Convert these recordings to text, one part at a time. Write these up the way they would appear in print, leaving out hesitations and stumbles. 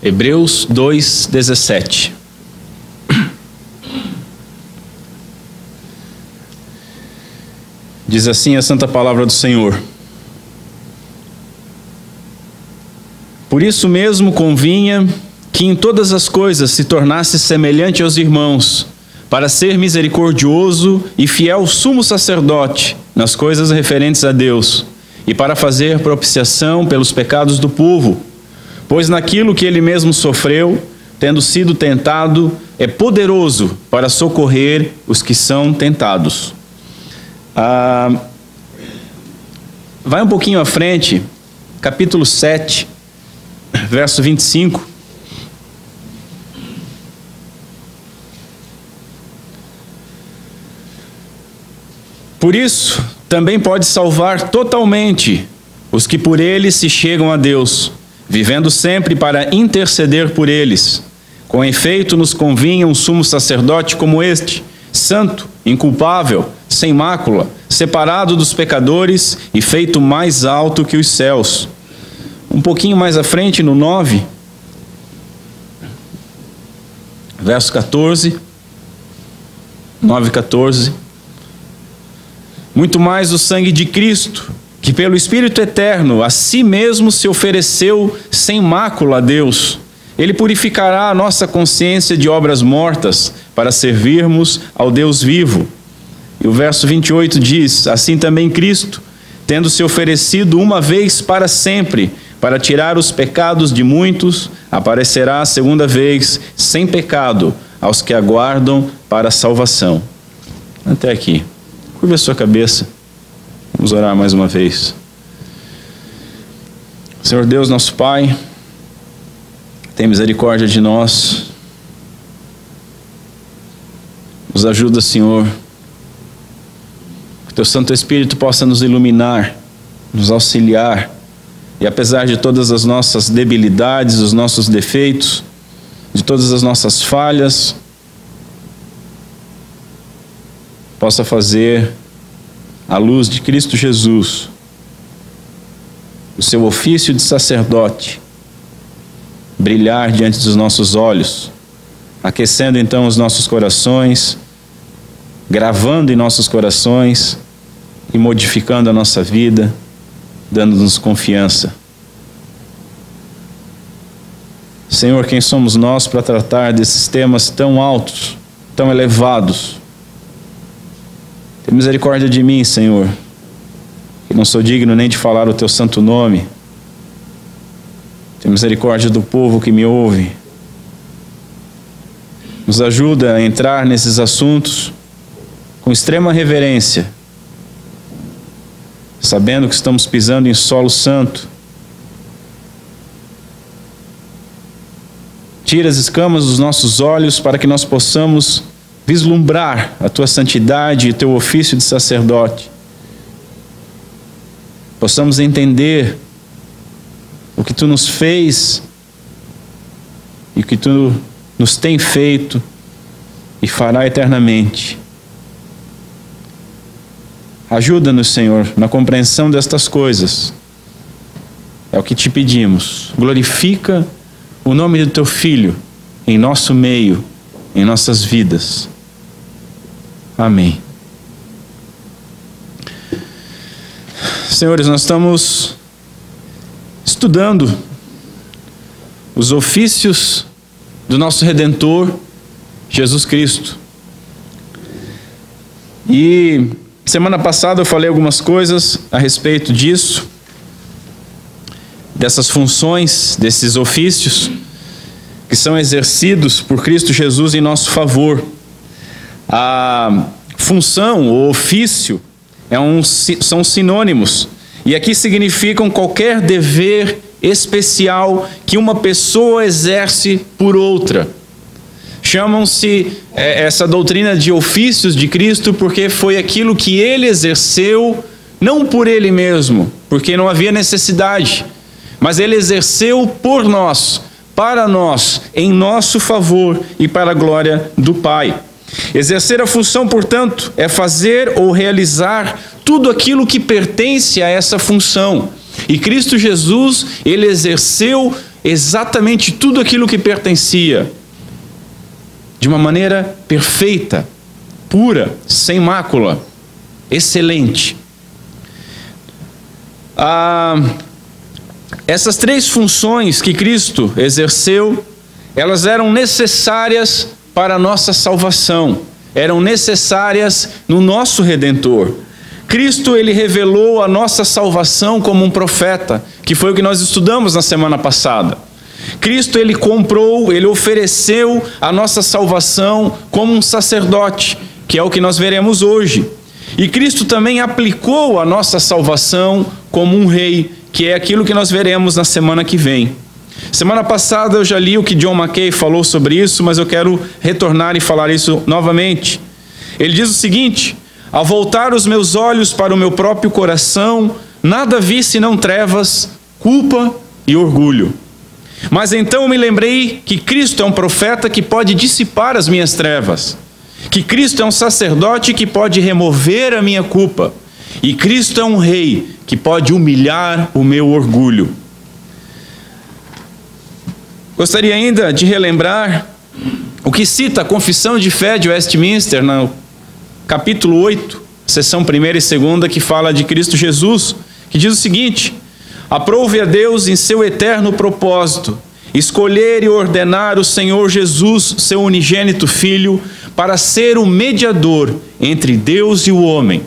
Hebreus 2:17. Diz assim a santa palavra do Senhor: Por isso mesmo convinha que em todas as coisas se tornasse semelhante aos irmãos, para ser misericordioso e fiel sumo sacerdote nas coisas referentes a Deus, e para fazer propiciação pelos pecados do povo, pois naquilo que ele mesmo sofreu, tendo sido tentado, é poderoso para socorrer os que são tentados. Vai um pouquinho à frente, capítulo 7, verso 25. Por isso, também pode salvar totalmente os que por ele se chegam a Deus, vivendo sempre para interceder por eles. Com efeito, nos convinha um sumo sacerdote como este, santo, inculpável, sem mácula, separado dos pecadores e feito mais alto que os céus. Um pouquinho mais à frente, no 9, verso 14, 9:14. Muito mais o sangue de Cristo, que pelo Espírito Eterno a si mesmo se ofereceu sem mácula a Deus. Ele purificará a nossa consciência de obras mortas para servirmos ao Deus vivo. E o verso 28 diz: Assim também Cristo, tendo se oferecido uma vez para sempre, para tirar os pecados de muitos, aparecerá a segunda vez, sem pecado, aos que aguardam para a salvação. Até aqui. Curva a sua cabeça. Vamos orar mais uma vez. Senhor Deus, nosso Pai, tem misericórdia de nós. Nos ajuda, Senhor. Que Teu Santo Espírito possa nos iluminar, nos auxiliar. E apesar de todas as nossas debilidades, os nossos defeitos, de todas as nossas falhas, possa fazer a luz de Cristo Jesus, o seu ofício de sacerdote, brilhar diante dos nossos olhos, aquecendo então os nossos corações, gravando em nossos corações e modificando a nossa vida, dando-nos confiança. Senhor, quem somos nós para tratar desses temas tão altos, tão elevados? Tem misericórdia de mim, Senhor, que não sou digno nem de falar o Teu santo nome. Tem misericórdia do povo que me ouve. Nos ajuda a entrar nesses assuntos com extrema reverência, sabendo que estamos pisando em solo santo. Tira as escamas dos nossos olhos para que nós possamos vislumbrar a Tua santidade e o Teu ofício de sacerdote. Possamos entender o que Tu nos fez e o que Tu nos tem feito e fará eternamente. Ajuda-nos, Senhor, na compreensão destas coisas. É o que Te pedimos. Glorifica o nome do Teu Filho em nosso meio, em nossas vidas. Amém. Senhores, nós estamos estudando os ofícios do nosso Redentor, Jesus Cristo. E semana passada eu falei algumas coisas a respeito disso, dessas funções, desses ofícios que são exercidos por Cristo Jesus em nosso favor. A função, o ofício, são sinônimos, e aqui significam qualquer dever especial que uma pessoa exerce por outra. Chamam-se essa doutrina de ofícios de Cristo porque foi aquilo que Ele exerceu, não por Ele mesmo, porque não havia necessidade, mas Ele exerceu por nós, para nós, em nosso favor e para a glória do Pai. Exercer a função, portanto, é fazer ou realizar tudo aquilo que pertence a essa função. E Cristo Jesus, Ele exerceu exatamente tudo aquilo que pertencia, de uma maneira perfeita, pura, sem mácula, excelente. Essas 3 funções que Cristo exerceu, elas eram necessárias para a nossa salvação, eram necessárias no nosso Redentor. Cristo, ele revelou a nossa salvação como um profeta, que foi o que nós estudamos na semana passada. Cristo, ele comprou, ele ofereceu a nossa salvação como um sacerdote, que é o que nós veremos hoje. E Cristo também aplicou a nossa salvação como um rei, que é aquilo que nós veremos na semana que vem. Semana passada eu já li o que John Mackay falou sobre isso, mas eu quero retornar e falar isso novamente. Ele diz o seguinte: ao voltar os meus olhos para o meu próprio coração, nada vi senão trevas, culpa e orgulho. Mas então me lembrei que Cristo é um profeta que pode dissipar as minhas trevas, que Cristo é um sacerdote que pode remover a minha culpa, e Cristo é um rei que pode humilhar o meu orgulho. Gostaria ainda de relembrar o que cita a Confissão de Fé de Westminster, no capítulo 8, seção 1ª e 2ª, que fala de Cristo Jesus, que diz o seguinte: aprove a Deus em seu eterno propósito escolher e ordenar o Senhor Jesus, seu unigênito Filho, para ser o mediador entre Deus e o homem,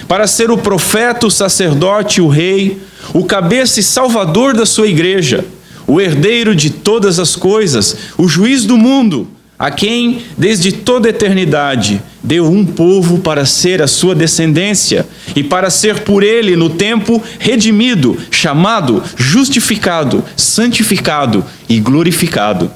para ser o profeta, o sacerdote, o rei, o cabeça e salvador da sua igreja, o herdeiro de todas as coisas, o juiz do mundo, a quem, desde toda a eternidade, deu um povo para ser a sua descendência e para ser por ele, no tempo, redimido, chamado, justificado, santificado e glorificado.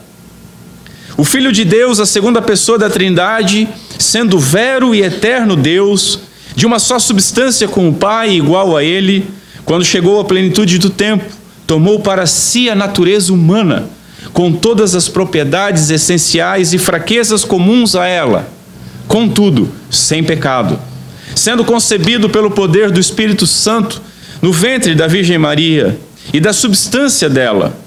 O Filho de Deus, a segunda pessoa da Trindade, sendo vero e eterno Deus, de uma só substância com o Pai, igual a ele, quando chegou à plenitude do tempo, tomou para si a natureza humana, com todas as propriedades essenciais e fraquezas comuns a ela, contudo, sem pecado, sendo concebido pelo poder do Espírito Santo no ventre da Virgem Maria e da substância dela,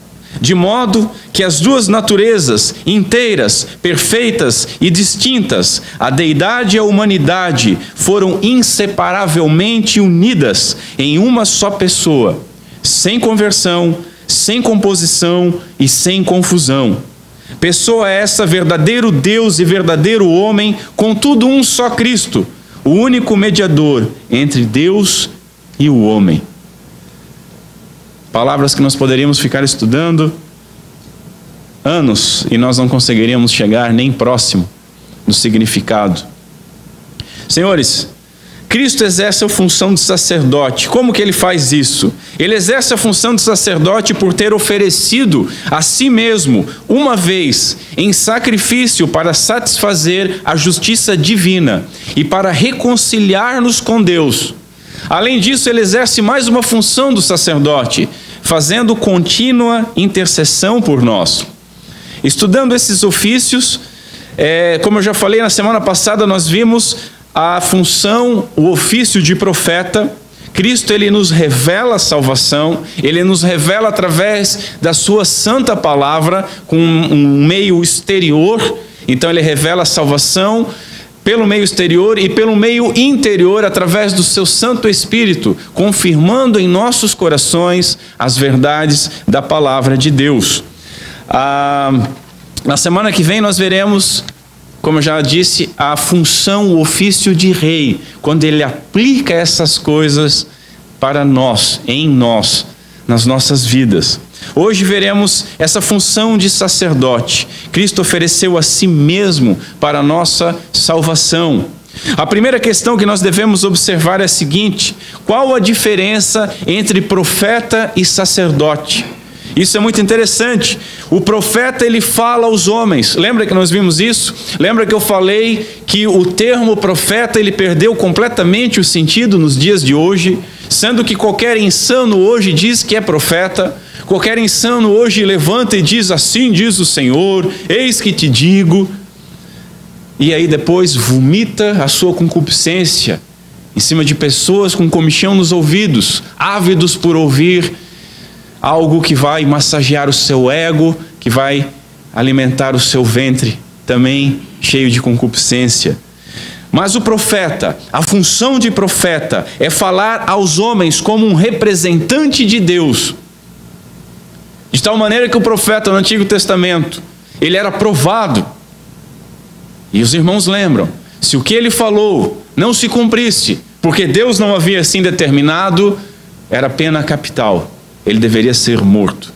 de modo que as duas naturezas inteiras, perfeitas e distintas, a deidade e a humanidade, foram inseparavelmente unidas em uma só pessoa, sem conversão, sem composição e sem confusão. Pessoa essa, verdadeiro Deus e verdadeiro homem, contudo um só Cristo, o único mediador entre Deus e o homem. Palavras que nós poderíamos ficar estudando anos e nós não conseguiríamos chegar nem próximo do significado. Senhores, Cristo exerce a função de sacerdote. Como que ele faz isso? Ele exerce a função de sacerdote por ter oferecido a si mesmo, uma vez, em sacrifício para satisfazer a justiça divina e para reconciliar-nos com Deus. Além disso, ele exerce mais uma função do sacerdote, fazendo contínua intercessão por nós. Estudando esses ofícios, como eu já falei na semana passada, nós vimos a função, o ofício de profeta. Cristo, ele nos revela a salvação, ele nos revela através da sua santa palavra, com um meio exterior. Então ele revela a salvação pelo meio exterior e pelo meio interior, através do seu Santo Espírito, confirmando em nossos corações as verdades da palavra de Deus. Na semana que vem nós veremos, como eu já disse, a função, o ofício de rei, quando ele aplica essas coisas para nós, em nós, nas nossas vidas. Hoje veremos essa função de sacerdote. Cristo ofereceu a si mesmo para a nossa salvação. A primeira questão que nós devemos observar é a seguinte: qual a diferença entre profeta e sacerdote? Isso é muito interessante. O profeta, ele fala aos homens. Lembra que nós vimos isso? Lembra que eu falei que o termo profeta, ele perdeu completamente o sentido nos dias de hoje, sendo que qualquer insano hoje diz que é profeta. Qualquer insano hoje levanta e diz: assim diz o Senhor, eis que te digo. E aí depois vomita a sua concupiscência em cima de pessoas com comichão nos ouvidos, ávidos por ouvir algo que vai massagear o seu ego, que vai alimentar o seu ventre, também cheio de concupiscência. Mas o profeta, a função de profeta é falar aos homens como um representante de Deus. De tal maneira que o profeta no Antigo Testamento, ele era provado. E os irmãos lembram, se o que ele falou não se cumprisse, porque Deus não havia assim determinado, era pena capital. Ele deveria ser morto.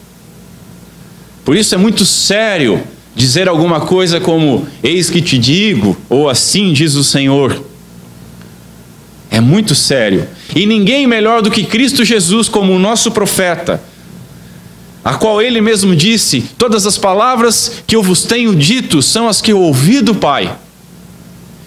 Por isso é muito sério dizer alguma coisa como, eis que te digo, ou assim diz o Senhor. É muito sério. E ninguém melhor do que Cristo Jesus como o nosso profeta, a qual ele mesmo disse, todas as palavras que eu vos tenho dito são as que eu ouvi do Pai.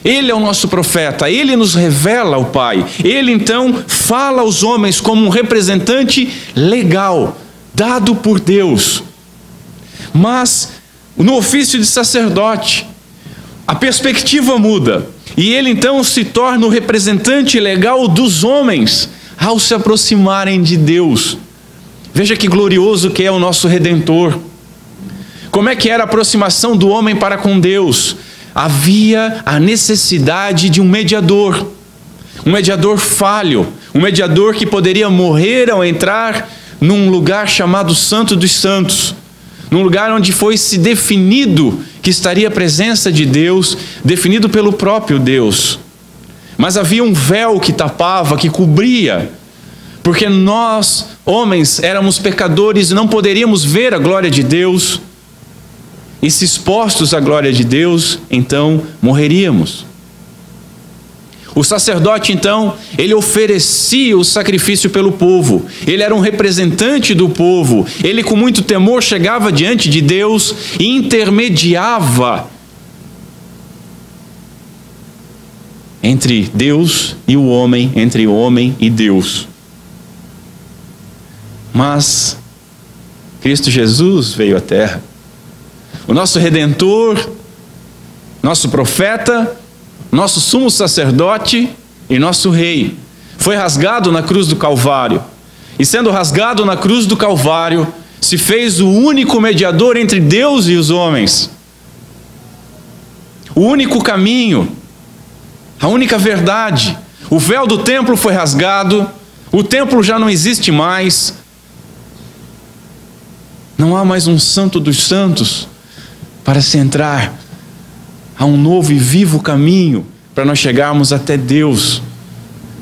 Ele é o nosso profeta, ele nos revela o Pai. Ele então fala aos homens como um representante legal, dado por Deus. Mas no ofício de sacerdote, a perspectiva muda. E ele então se torna o representante legal dos homens ao se aproximarem de Deus. Veja que glorioso que é o nosso Redentor. Como é que era a aproximação do homem para com Deus? Havia a necessidade de um mediador falho, um mediador que poderia morrer ao entrar num lugar chamado Santo dos Santos, num lugar onde foi-se definido que estaria a presença de Deus, definido pelo próprio Deus. Mas havia um véu que tapava, que cobria, porque nós, homens, éramos pecadores e não poderíamos ver a glória de Deus. E se expostos à glória de Deus, então morreríamos. O sacerdote, então, ele oferecia o sacrifício pelo povo. Ele era um representante do povo. Ele, com muito temor, chegava diante de Deus e intermediava entre Deus e o homem, entre o homem e Deus. Mas Cristo Jesus veio à terra. O nosso Redentor, nosso profeta, nosso sumo sacerdote e nosso rei, foi rasgado na cruz do Calvário. E sendo rasgado na cruz do Calvário, se fez o único mediador entre Deus e os homens. O único caminho, a única verdade. O véu do templo foi rasgado, o templo já não existe mais. Não há mais um santo dos santos para se entrar a um novo e vivo caminho para nós chegarmos até Deus.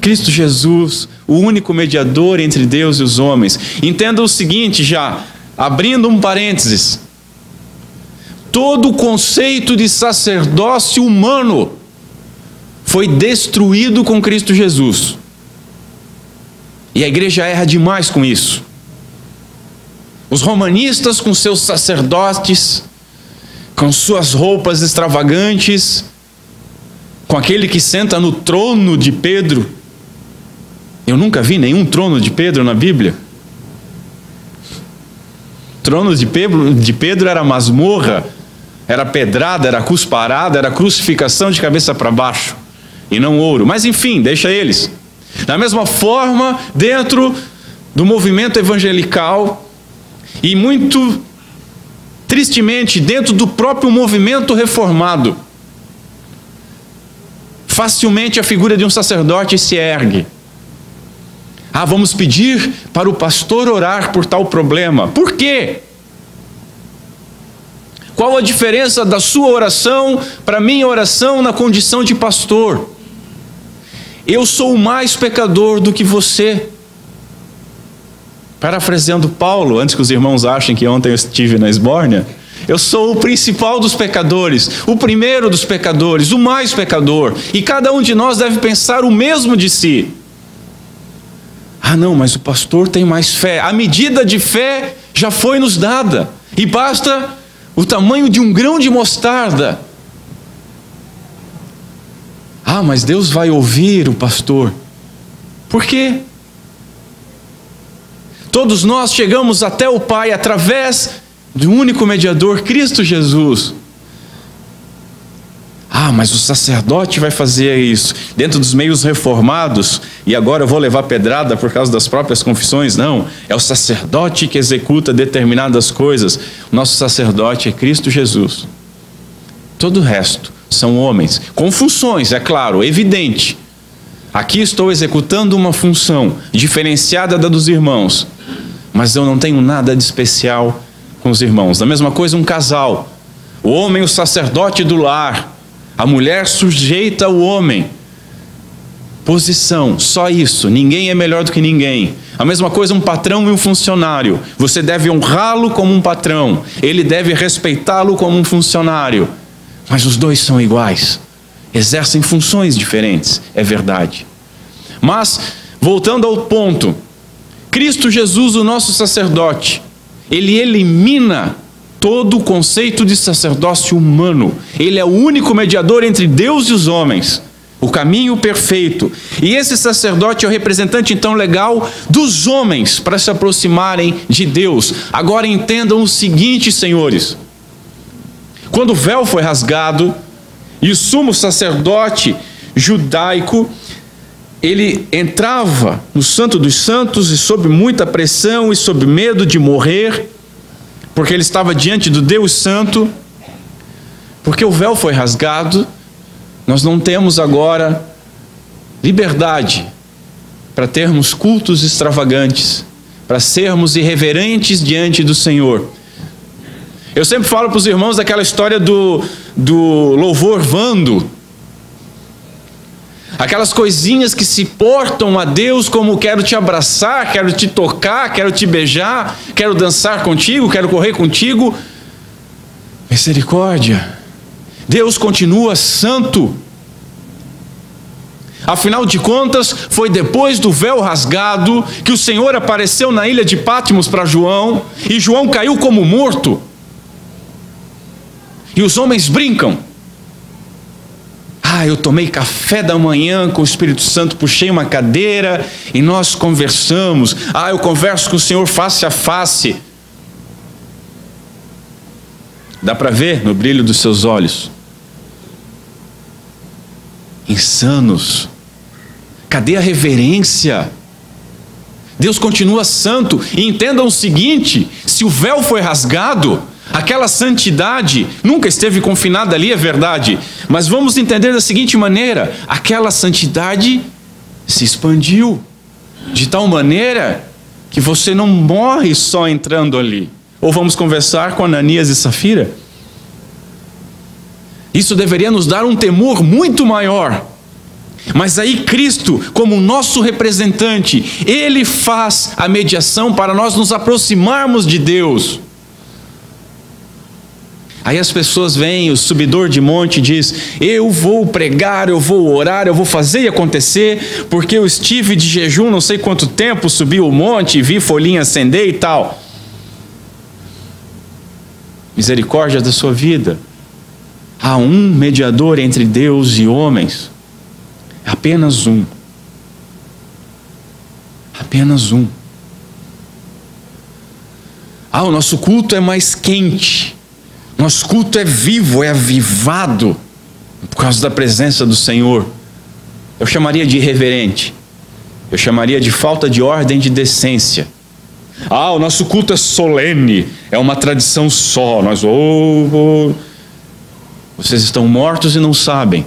Cristo Jesus, o único mediador entre Deus e os homens. Entenda o seguinte já, abrindo um parênteses. Todo o conceito de sacerdócio humano foi destruído com Cristo Jesus. E a igreja erra demais com isso. Os romanistas com seus sacerdotes, com suas roupas extravagantes, com aquele que senta no trono de Pedro. Eu nunca vi nenhum trono de Pedro na Bíblia. Trono de Pedro era masmorra, era pedrada, era cusparada, era crucificação de cabeça para baixo, e não ouro. Mas enfim, deixa eles. Da mesma forma, dentro do movimento evangelical, e muito tristemente, dentro do próprio movimento reformado, facilmente a figura de um sacerdote se ergue. Ah, vamos pedir para o pastor orar por tal problema. Por quê? Qual a diferença da sua oração para a minha oração na condição de pastor? Eu sou mais pecador do que você. Parafraseando Paulo, antes que os irmãos achem que ontem eu estive na Esbórnia, eu sou o principal dos pecadores, o primeiro dos pecadores, o mais pecador. E cada um de nós deve pensar o mesmo de si. Ah não, mas o pastor tem mais fé. A medida de fé já foi nos dada. E basta o tamanho de um grão de mostarda. Ah, mas Deus vai ouvir o pastor. Por quê? Todos nós chegamos até o Pai através do único mediador, Cristo Jesus. Ah, mas o sacerdote vai fazer isso. Dentro dos meios reformados, e agora eu vou levar pedrada por causa das próprias confissões, não. É o sacerdote que executa determinadas coisas. O nosso sacerdote é Cristo Jesus. Todo o resto são homens, com funções, é claro, evidente. Aqui estou executando uma função diferenciada da dos irmãos, mas eu não tenho nada de especial com os irmãos. Da mesma coisa um casal. O homem, o sacerdote do lar. A mulher sujeita ao homem. Posição, só isso. Ninguém é melhor do que ninguém. A mesma coisa um patrão e um funcionário. Você deve honrá-lo como um patrão. Ele deve respeitá-lo como um funcionário. Mas os dois são iguais. Exercem funções diferentes, é verdade. Mas, voltando ao ponto, Cristo Jesus, o nosso sacerdote, ele elimina todo o conceito de sacerdócio humano. Ele é o único mediador entre Deus e os homens, o caminho perfeito. E esse sacerdote é o representante então legal dos homens para se aproximarem de Deus. Agora entendam o seguinte, senhores: quando o véu foi rasgado e o sumo sacerdote judaico, ele entrava no Santo dos Santos e sob muita pressão e sob medo de morrer, porque ele estava diante do Deus Santo. Porque o véu foi rasgado, nós não temos agora liberdade para termos cultos extravagantes, para sermos irreverentes diante do Senhor. Eu sempre falo para os irmãos daquela história do louvor vando. Aquelas coisinhas que se portam a Deus como: quero te abraçar, quero te tocar, quero te beijar, quero dançar contigo, quero correr contigo. Misericórdia. Deus continua santo. Afinal de contas, foi depois do véu rasgado que o Senhor apareceu na ilha de Patmos para João, e João caiu como morto. E os homens brincam. Eu tomei café da manhã com o Espírito Santo, puxei uma cadeira e nós conversamos. Eu converso com o Senhor face a face. Dá para ver no brilho dos seus olhos. Insanos. Cadê a reverência? Deus continua santo. E entendam o seguinte: se o véu foi rasgado, aquela santidade nunca esteve confinada ali, é verdade. Mas vamos entender da seguinte maneira: aquela santidade se expandiu de tal maneira que você não morre só entrando ali. Ou vamos conversar com Ananias e Safira? Isso deveria nos dar um temor muito maior. Mas aí Cristo, como nosso representante, Ele faz a mediação para nós nos aproximarmos de Deus. Aí as pessoas vêm, o subidor de monte diz: eu vou pregar, eu vou orar, eu vou fazer e acontecer, porque eu estive de jejum não sei quanto tempo, subi o monte, vi folhinha acender e tal. Misericórdia da sua vida. Há um mediador entre Deus e homens. Apenas um. Apenas um. O nosso culto é mais quente. Nosso culto é vivo, é avivado por causa da presença do Senhor. Eu chamaria de irreverente. Eu chamaria de falta de ordem, de decência. O nosso culto é solene, é uma tradição só. Vocês estão mortos e não sabem.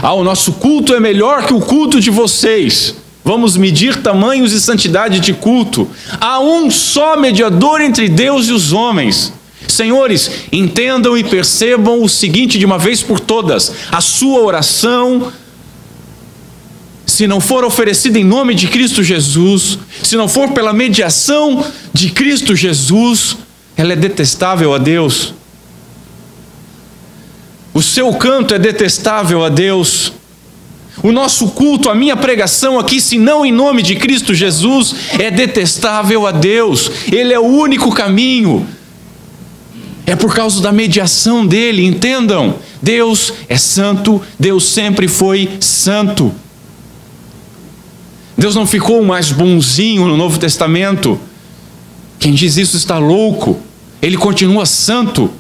O nosso culto é melhor que o culto de vocês. Vamos medir tamanhos e santidade de culto. Há um só mediador entre Deus e os homens. Senhores, entendam e percebam o seguinte de uma vez por todas: a sua oração, se não for oferecida em nome de Cristo Jesus, se não for pela mediação de Cristo Jesus, ela é detestável a Deus. O seu canto é detestável a Deus. O nosso culto, a minha pregação aqui, se não em nome de Cristo Jesus, é detestável a Deus. Ele é o único caminho. É por causa da mediação dele, entendam. Deus é santo, Deus sempre foi santo. Deus não ficou mais bonzinho no Novo Testamento. Quem diz isso está louco. Ele continua santo.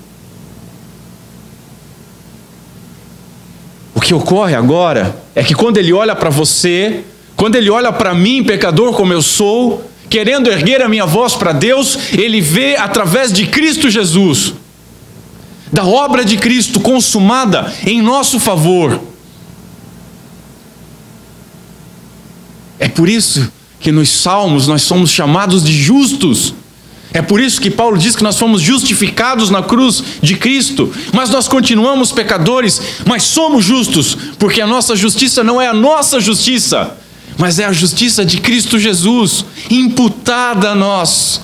que ocorre agora é que quando Ele olha para você, quando Ele olha para mim, pecador como eu sou, querendo erguer a minha voz para Deus, Ele vê através de Cristo Jesus, da obra de Cristo consumada em nosso favor. É por isso que nos Salmos nós somos chamados de justos. É por isso que Paulo diz que nós fomos justificados na cruz de Cristo, mas nós continuamos pecadores, mas somos justos, porque a nossa justiça não é a nossa justiça, mas é a justiça de Cristo Jesus, imputada a nós.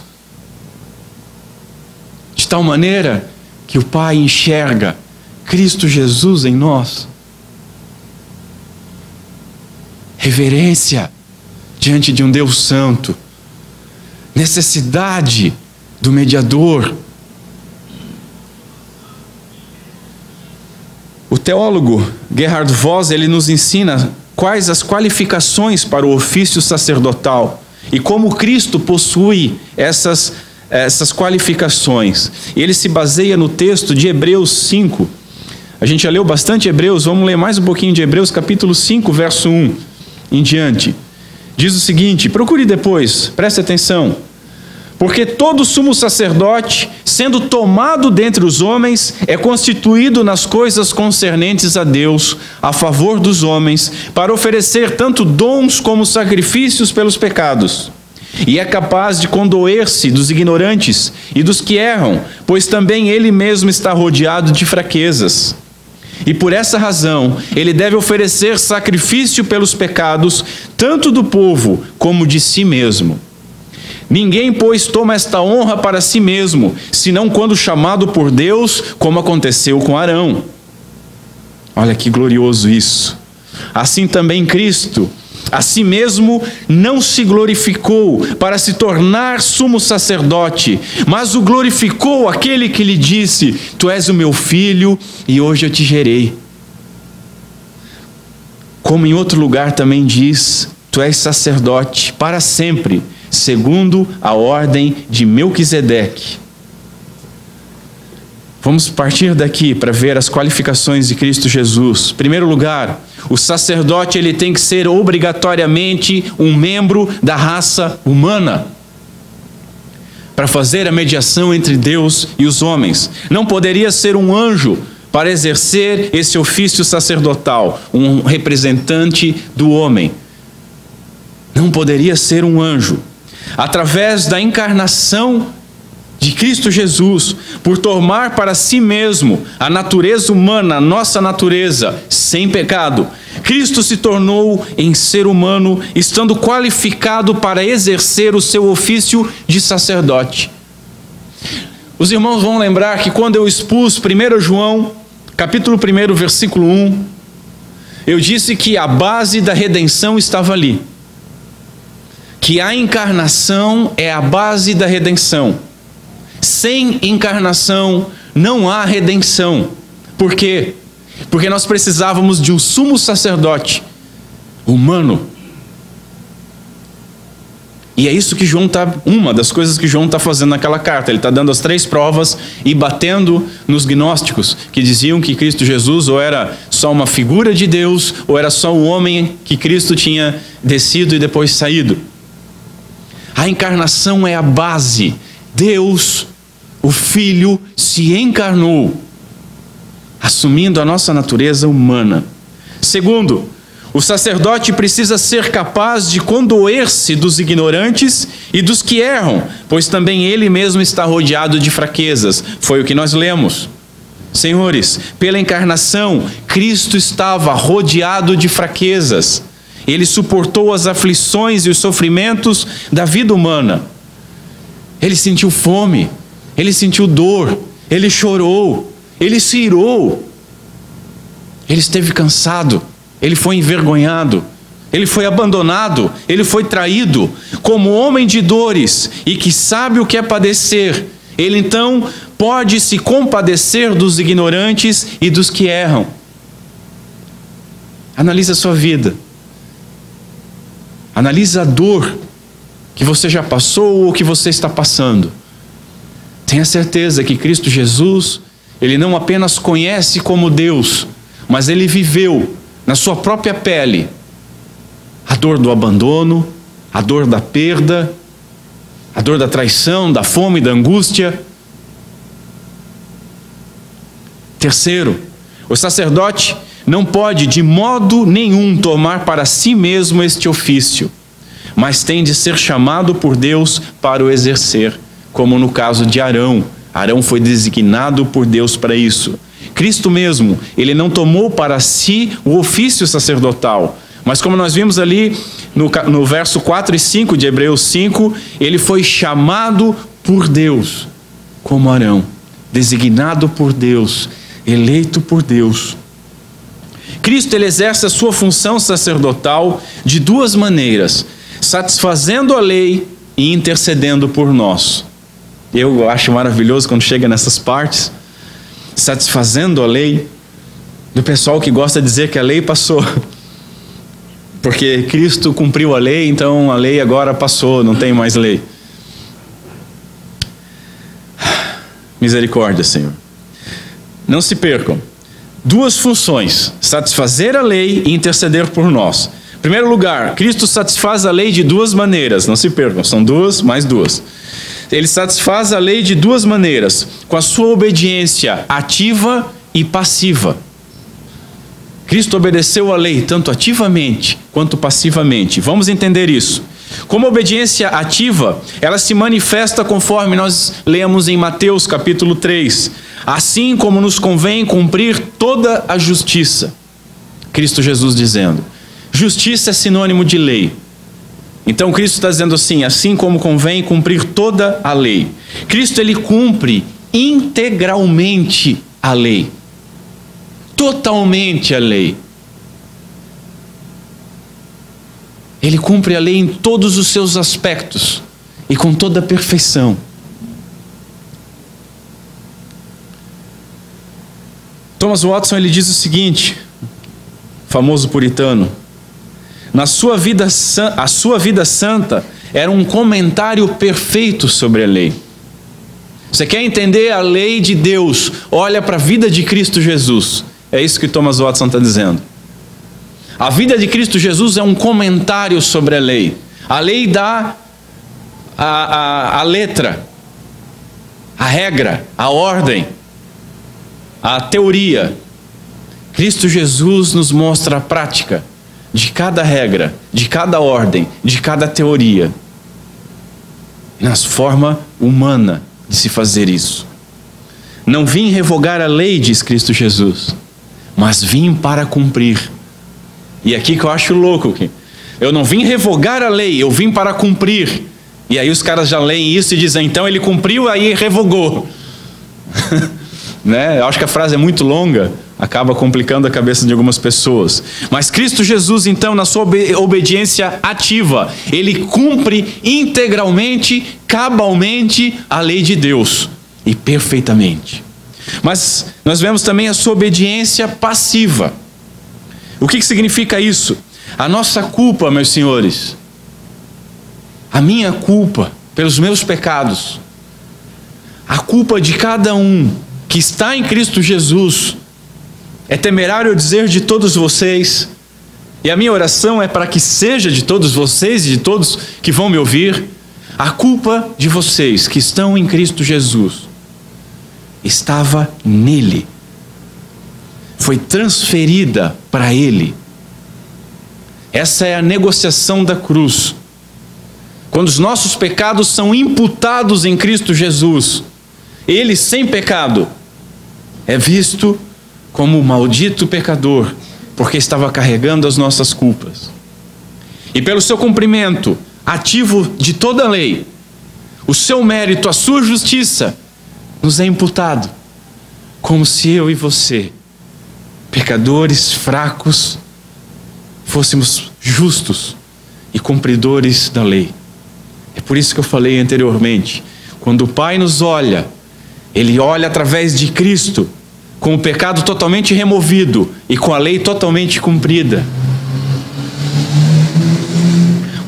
De tal maneira que o Pai enxerga Cristo Jesus em nós. Reverência diante de um Deus santo. Necessidade do mediador. O teólogo Gerhard Voss, ele nos ensina quais as qualificações para o ofício sacerdotal e como Cristo possui essas qualificações. E ele se baseia no texto de Hebreus 5. A gente já leu bastante Hebreus, vamos ler mais um pouquinho de Hebreus, capítulo 5, verso 1 em diante. Diz o seguinte, procure depois, preste atenção. Porque todo sumo sacerdote, sendo tomado dentre os homens, é constituído nas coisas concernentes a Deus, a favor dos homens, para oferecer tanto dons como sacrifícios pelos pecados. E é capaz de condoer-se dos ignorantes e dos que erram, pois também ele mesmo está rodeado de fraquezas. E por essa razão, ele deve oferecer sacrifício pelos pecados, tanto do povo como de si mesmo. Ninguém, pois, toma esta honra para si mesmo, senão quando chamado por Deus, como aconteceu com Arão. Olha que glorioso isso. Assim também Cristo, a si mesmo, não se glorificou para se tornar sumo sacerdote, mas o glorificou aquele que lhe disse: Tu és o meu filho e hoje eu te gerei. Como em outro lugar também diz: Tu és sacerdote para sempre, segundo a ordem de Melquisedeque. Vamos partir daqui para ver as qualificações de Cristo Jesus. Em primeiro lugar, o sacerdote ele tem que ser obrigatoriamente um membro da raça humana para fazer a mediação entre Deus e os homens. Não poderia ser um anjo para exercer esse ofício sacerdotal, um representante do homem. Não poderia ser um anjo. Através da encarnação de Cristo Jesus, por tomar para si mesmo a natureza humana, a nossa natureza, sem pecado, Cristo se tornou em ser humano, estando qualificado para exercer o seu ofício de sacerdote. Os irmãos vão lembrar que quando eu expus 1 João, capítulo 1, versículo 1, eu disse que a base da redenção estava ali. Que a encarnação é a base da redenção. Sem encarnação não há redenção. Por quê? Porque nós precisávamos de um sumo sacerdote humano. E é isso que João está, uma das coisas que João está fazendo naquela carta. Ele está dando as 3 provas e batendo nos gnósticos, que diziam que Cristo Jesus ou era só uma figura de Deus, ou era só um homem que Cristo tinha descido e depois saído. A encarnação é a base. Deus, o Filho, se encarnou, assumindo a nossa natureza humana. Segundo, o sacerdote precisa ser capaz de condoer-se dos ignorantes e dos que erram, pois também ele mesmo está rodeado de fraquezas. Foi o que nós lemos. Senhores, pela encarnação, Cristo estava rodeado de fraquezas. Ele suportou as aflições e os sofrimentos da vida humana. Ele sentiu fome, ele sentiu dor, ele chorou, ele se irou, ele esteve cansado, ele foi envergonhado, ele foi abandonado, ele foi traído. Como homem de dores e que sabe o que é padecer, ele então pode se compadecer dos ignorantes e dos que erram. Analise a sua vida. Analise a dor que você já passou ou que você está passando. Tenha certeza que Cristo Jesus, Ele não apenas conhece como Deus, mas ele viveu na sua própria pele a dor do abandono, a dor da perda, a dor da traição, da fome, da angústia. Terceiro, o sacerdote não pode de modo nenhum tomar para si mesmo este ofício, mas tem de ser chamado por Deus para o exercer, como no caso de Arão. Arão foi designado por Deus para isso. Cristo mesmo, ele não tomou para si o ofício sacerdotal, mas como nós vimos ali no verso 4 e 5 de Hebreus 5, ele foi chamado por Deus, como Arão, designado por Deus, eleito por Deus. Cristo, ele exerce a sua função sacerdotal de duas maneiras: satisfazendo a lei e intercedendo por nós. Eu acho maravilhoso quando chega nessas partes, satisfazendo a lei, do pessoal que gosta de dizer que a lei passou, porque Cristo cumpriu a lei, então a lei agora passou, não tem mais lei. Misericórdia, Senhor. Não se percam. Duas funções: satisfazer a lei e interceder por nós. Em primeiro lugar, Cristo satisfaz a lei de duas maneiras. Não se percam, são duas mais duas. Ele satisfaz a lei de duas maneiras: com a sua obediência ativa e passiva. Cristo obedeceu a lei tanto ativamente quanto passivamente. Vamos entender isso. Como obediência ativa, ela se manifesta conforme nós lemos em Mateus capítulo 3. Assim como nos convém cumprir toda a justiça. Cristo Jesus dizendo, justiça é sinônimo de lei. Então Cristo está dizendo assim como convém cumprir toda a lei. Cristo, ele cumpre integralmente a lei. Totalmente a lei. Ele cumpre a lei em todos os seus aspectos e com toda a perfeição. Thomas Watson, ele diz o seguinte, famoso puritano: a sua vida santa era um comentário perfeito sobre a lei. Você quer entender a lei de Deus? Olha para a vida de Cristo Jesus. É isso que Thomas Watson está dizendo. A vida de Cristo Jesus é um comentário sobre a lei. A lei dá a letra, a regra, a ordem, a teoria. Cristo Jesus nos mostra a prática de cada regra, de cada ordem, de cada teoria, na forma humana de se fazer isso. Não vim revogar a lei, diz Cristo Jesus, mas vim para cumprir. E aqui que eu acho louco, eu não vim revogar a lei, eu vim para cumprir. E aí os caras já leem isso e dizem, então ele cumpriu, aí revogou. Né? Eu acho que a frase é muito longa, acaba complicando a cabeça de algumas pessoas. Mas Cristo Jesus, então, na sua obediência ativa, ele cumpre integralmente, cabalmente a lei de Deus, e perfeitamente. Mas nós vemos também a sua obediência passiva. O que significa isso? A nossa culpa, meus senhores, a minha culpa pelos meus pecados, a culpa de cada um que está em Cristo Jesus, é temerário dizer de todos vocês, e a minha oração é para que seja de todos vocês e de todos que vão me ouvir, a culpa de vocês que estão em Cristo Jesus estava nele, foi transferida para ele. Essa é a negociação da cruz. Quando os nossos pecados são imputados em Cristo Jesus, ele sem pecado é visto como maldito pecador, porque estava carregando as nossas culpas. E pelo seu cumprimento ativo de toda a lei, o seu mérito, a sua justiça, nos é imputado, como se eu e você, pecadores fracos, fôssemos justos e cumpridores da lei. É por isso que eu falei anteriormente, quando o Pai nos olha, ele olha através de Cristo, com o pecado totalmente removido e com a lei totalmente cumprida.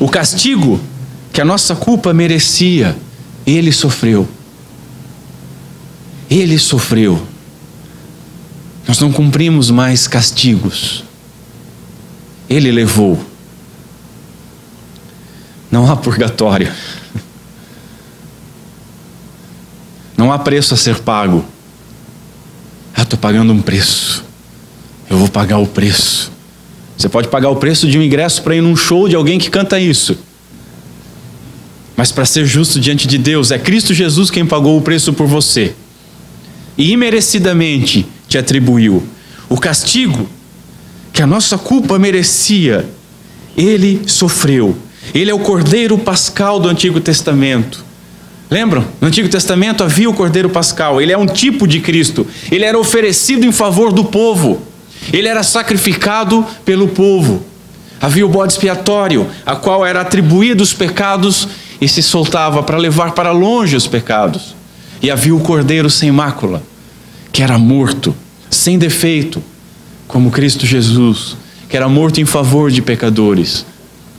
O castigo que a nossa culpa merecia, ele sofreu. Ele sofreu. Nós não cumprimos mais castigos. Ele levou. Não há purgatório. Não há preço a ser pago. Estou pagando um preço. Eu vou pagar o preço. Você pode pagar o preço de um ingresso para ir num show de alguém que canta isso. Mas para ser justo diante de Deus, é Cristo Jesus quem pagou o preço por você. E imerecidamente te atribuiu o castigo que a nossa culpa merecia. Ele sofreu. Ele é o Cordeiro Pascal do Antigo Testamento. Lembram? No Antigo Testamento havia o Cordeiro Pascal. Ele é um tipo de Cristo. Ele era oferecido em favor do povo. Ele era sacrificado pelo povo. Havia o bode expiatório, a qual era atribuído os pecados e se soltava para levar para longe os pecados. E havia o Cordeiro sem mácula, que era morto, sem defeito, como Cristo Jesus, que era morto em favor de pecadores,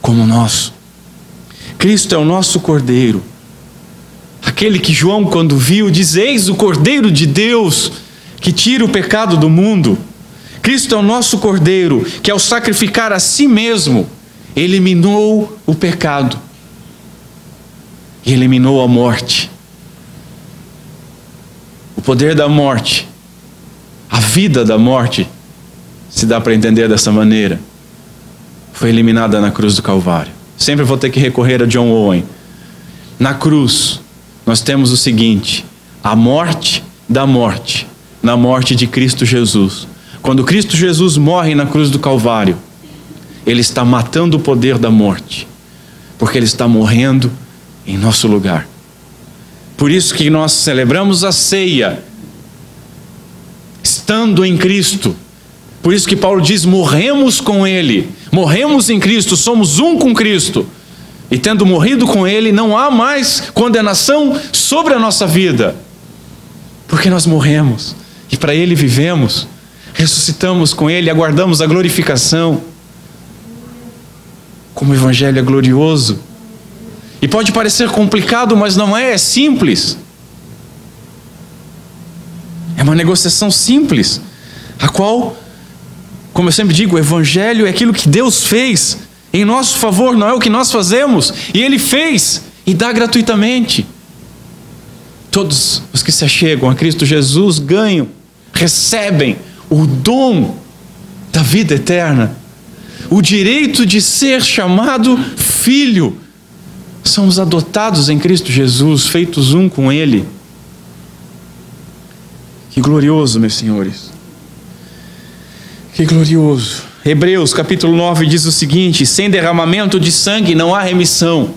como nós. Cristo é o nosso Cordeiro. Aquele que João, quando viu, diz: eis o Cordeiro de Deus, que tira o pecado do mundo. Cristo é o nosso Cordeiro, que ao sacrificar a si mesmo, eliminou o pecado. E eliminou a morte. O poder da morte, a vida da morte, se dá para entender dessa maneira, foi eliminada na cruz do Calvário. Sempre vou ter que recorrer a John Owen. Na cruz, nós temos o seguinte: a morte da morte, na morte de Cristo Jesus. Quando Cristo Jesus morre na cruz do Calvário, Ele está matando o poder da morte, porque Ele está morrendo em nosso lugar. Por isso que nós celebramos a ceia, estando em Cristo. Por isso que Paulo diz: morremos com Ele, morremos em Cristo, somos um com Cristo. E tendo morrido com Ele, não há mais condenação sobre a nossa vida, porque nós morremos e para Ele vivemos, ressuscitamos com Ele, aguardamos a glorificação. Como o Evangelho é glorioso. E pode parecer complicado, mas não é, é simples. É uma negociação simples, a qual, como eu sempre digo, o Evangelho é aquilo que Deus fez em nosso favor, não é o que nós fazemos. E Ele fez e dá gratuitamente. Todos os que se achegam a Cristo Jesus ganham, recebem o dom da vida eterna, o direito de ser chamado filho. Somos adotados em Cristo Jesus, feitos um com Ele. Que glorioso, meus senhores. Que glorioso. Hebreus capítulo 9 diz o seguinte: sem derramamento de sangue não há remissão.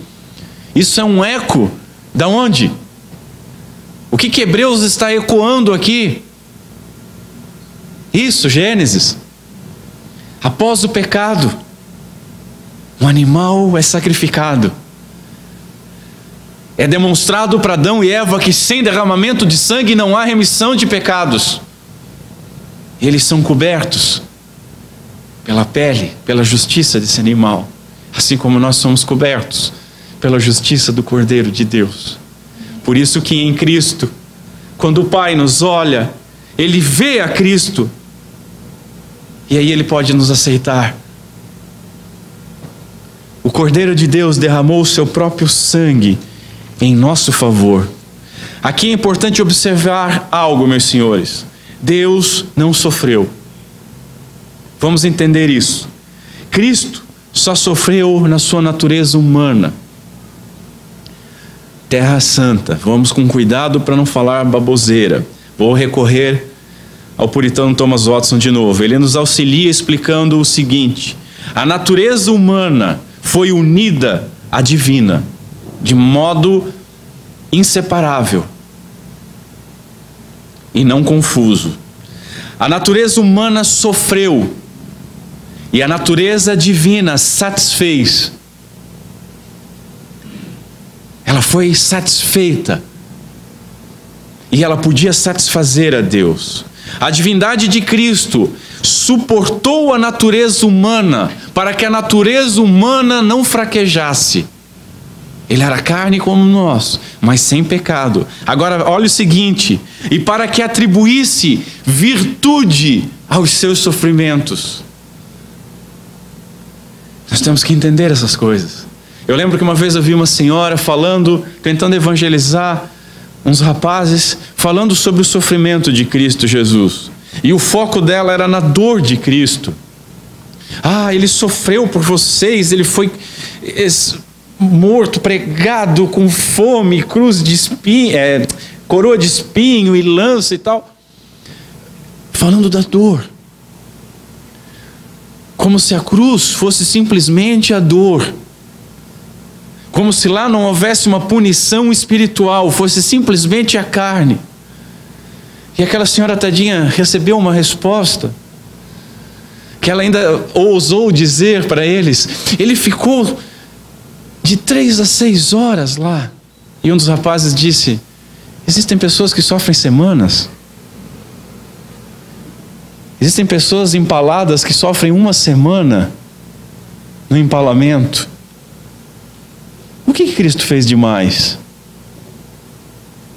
Isso é um eco da onde? O que Hebreus está ecoando aqui? Isso, Gênesis. Após o pecado, um animal é sacrificado. É demonstrado para Adão e Eva que sem derramamento de sangue não há remissão de pecados. Eles são cobertos pela pele, pela justiça desse animal, assim como nós somos cobertos pela justiça do Cordeiro de Deus. Por isso que em Cristo, quando o Pai nos olha, Ele vê a Cristo, e aí Ele pode nos aceitar. O Cordeiro de Deus derramou o seu próprio sangue em nosso favor. Aqui é importante observar algo, meus senhores. Deus não sofreu. Vamos entender isso. Cristo só sofreu na sua natureza humana. Terra Santa. Vamos com cuidado para não falar baboseira. Vou recorrer ao puritano Thomas Watson de novo. Ele nos auxilia explicando o seguinte: a natureza humana foi unida à divina de modo inseparável e não confuso. A natureza humana sofreu e a natureza divina satisfez. Ela foi satisfeita e ela podia satisfazer a Deus. A divindade de Cristo suportou a natureza humana para que a natureza humana não fraquejasse. Ele era carne como nós, mas sem pecado. Agora olha o seguinte: e para que atribuísse virtude aos seus sofrimentos. Nós temos que entender essas coisas. Eu lembro que uma vez eu vi uma senhora falando, tentando evangelizar uns rapazes, falando sobre o sofrimento de Cristo Jesus. E o foco dela era na dor de Cristo. Ele sofreu por vocês, ele foi morto, pregado, com fome, cruz de espinho, coroa de espinho e lança e tal. Falando da dor. Como se a cruz fosse simplesmente a dor. Como se lá não houvesse uma punição espiritual, fosse simplesmente a carne. E aquela senhora tadinha recebeu uma resposta, que ela ainda ousou dizer para eles. Ele ficou de 3 a 6 horas lá. E um dos rapazes disse: existem pessoas que sofrem semanas. Existem pessoas empaladas que sofrem 1 semana no empalamento. O que Cristo fez demais?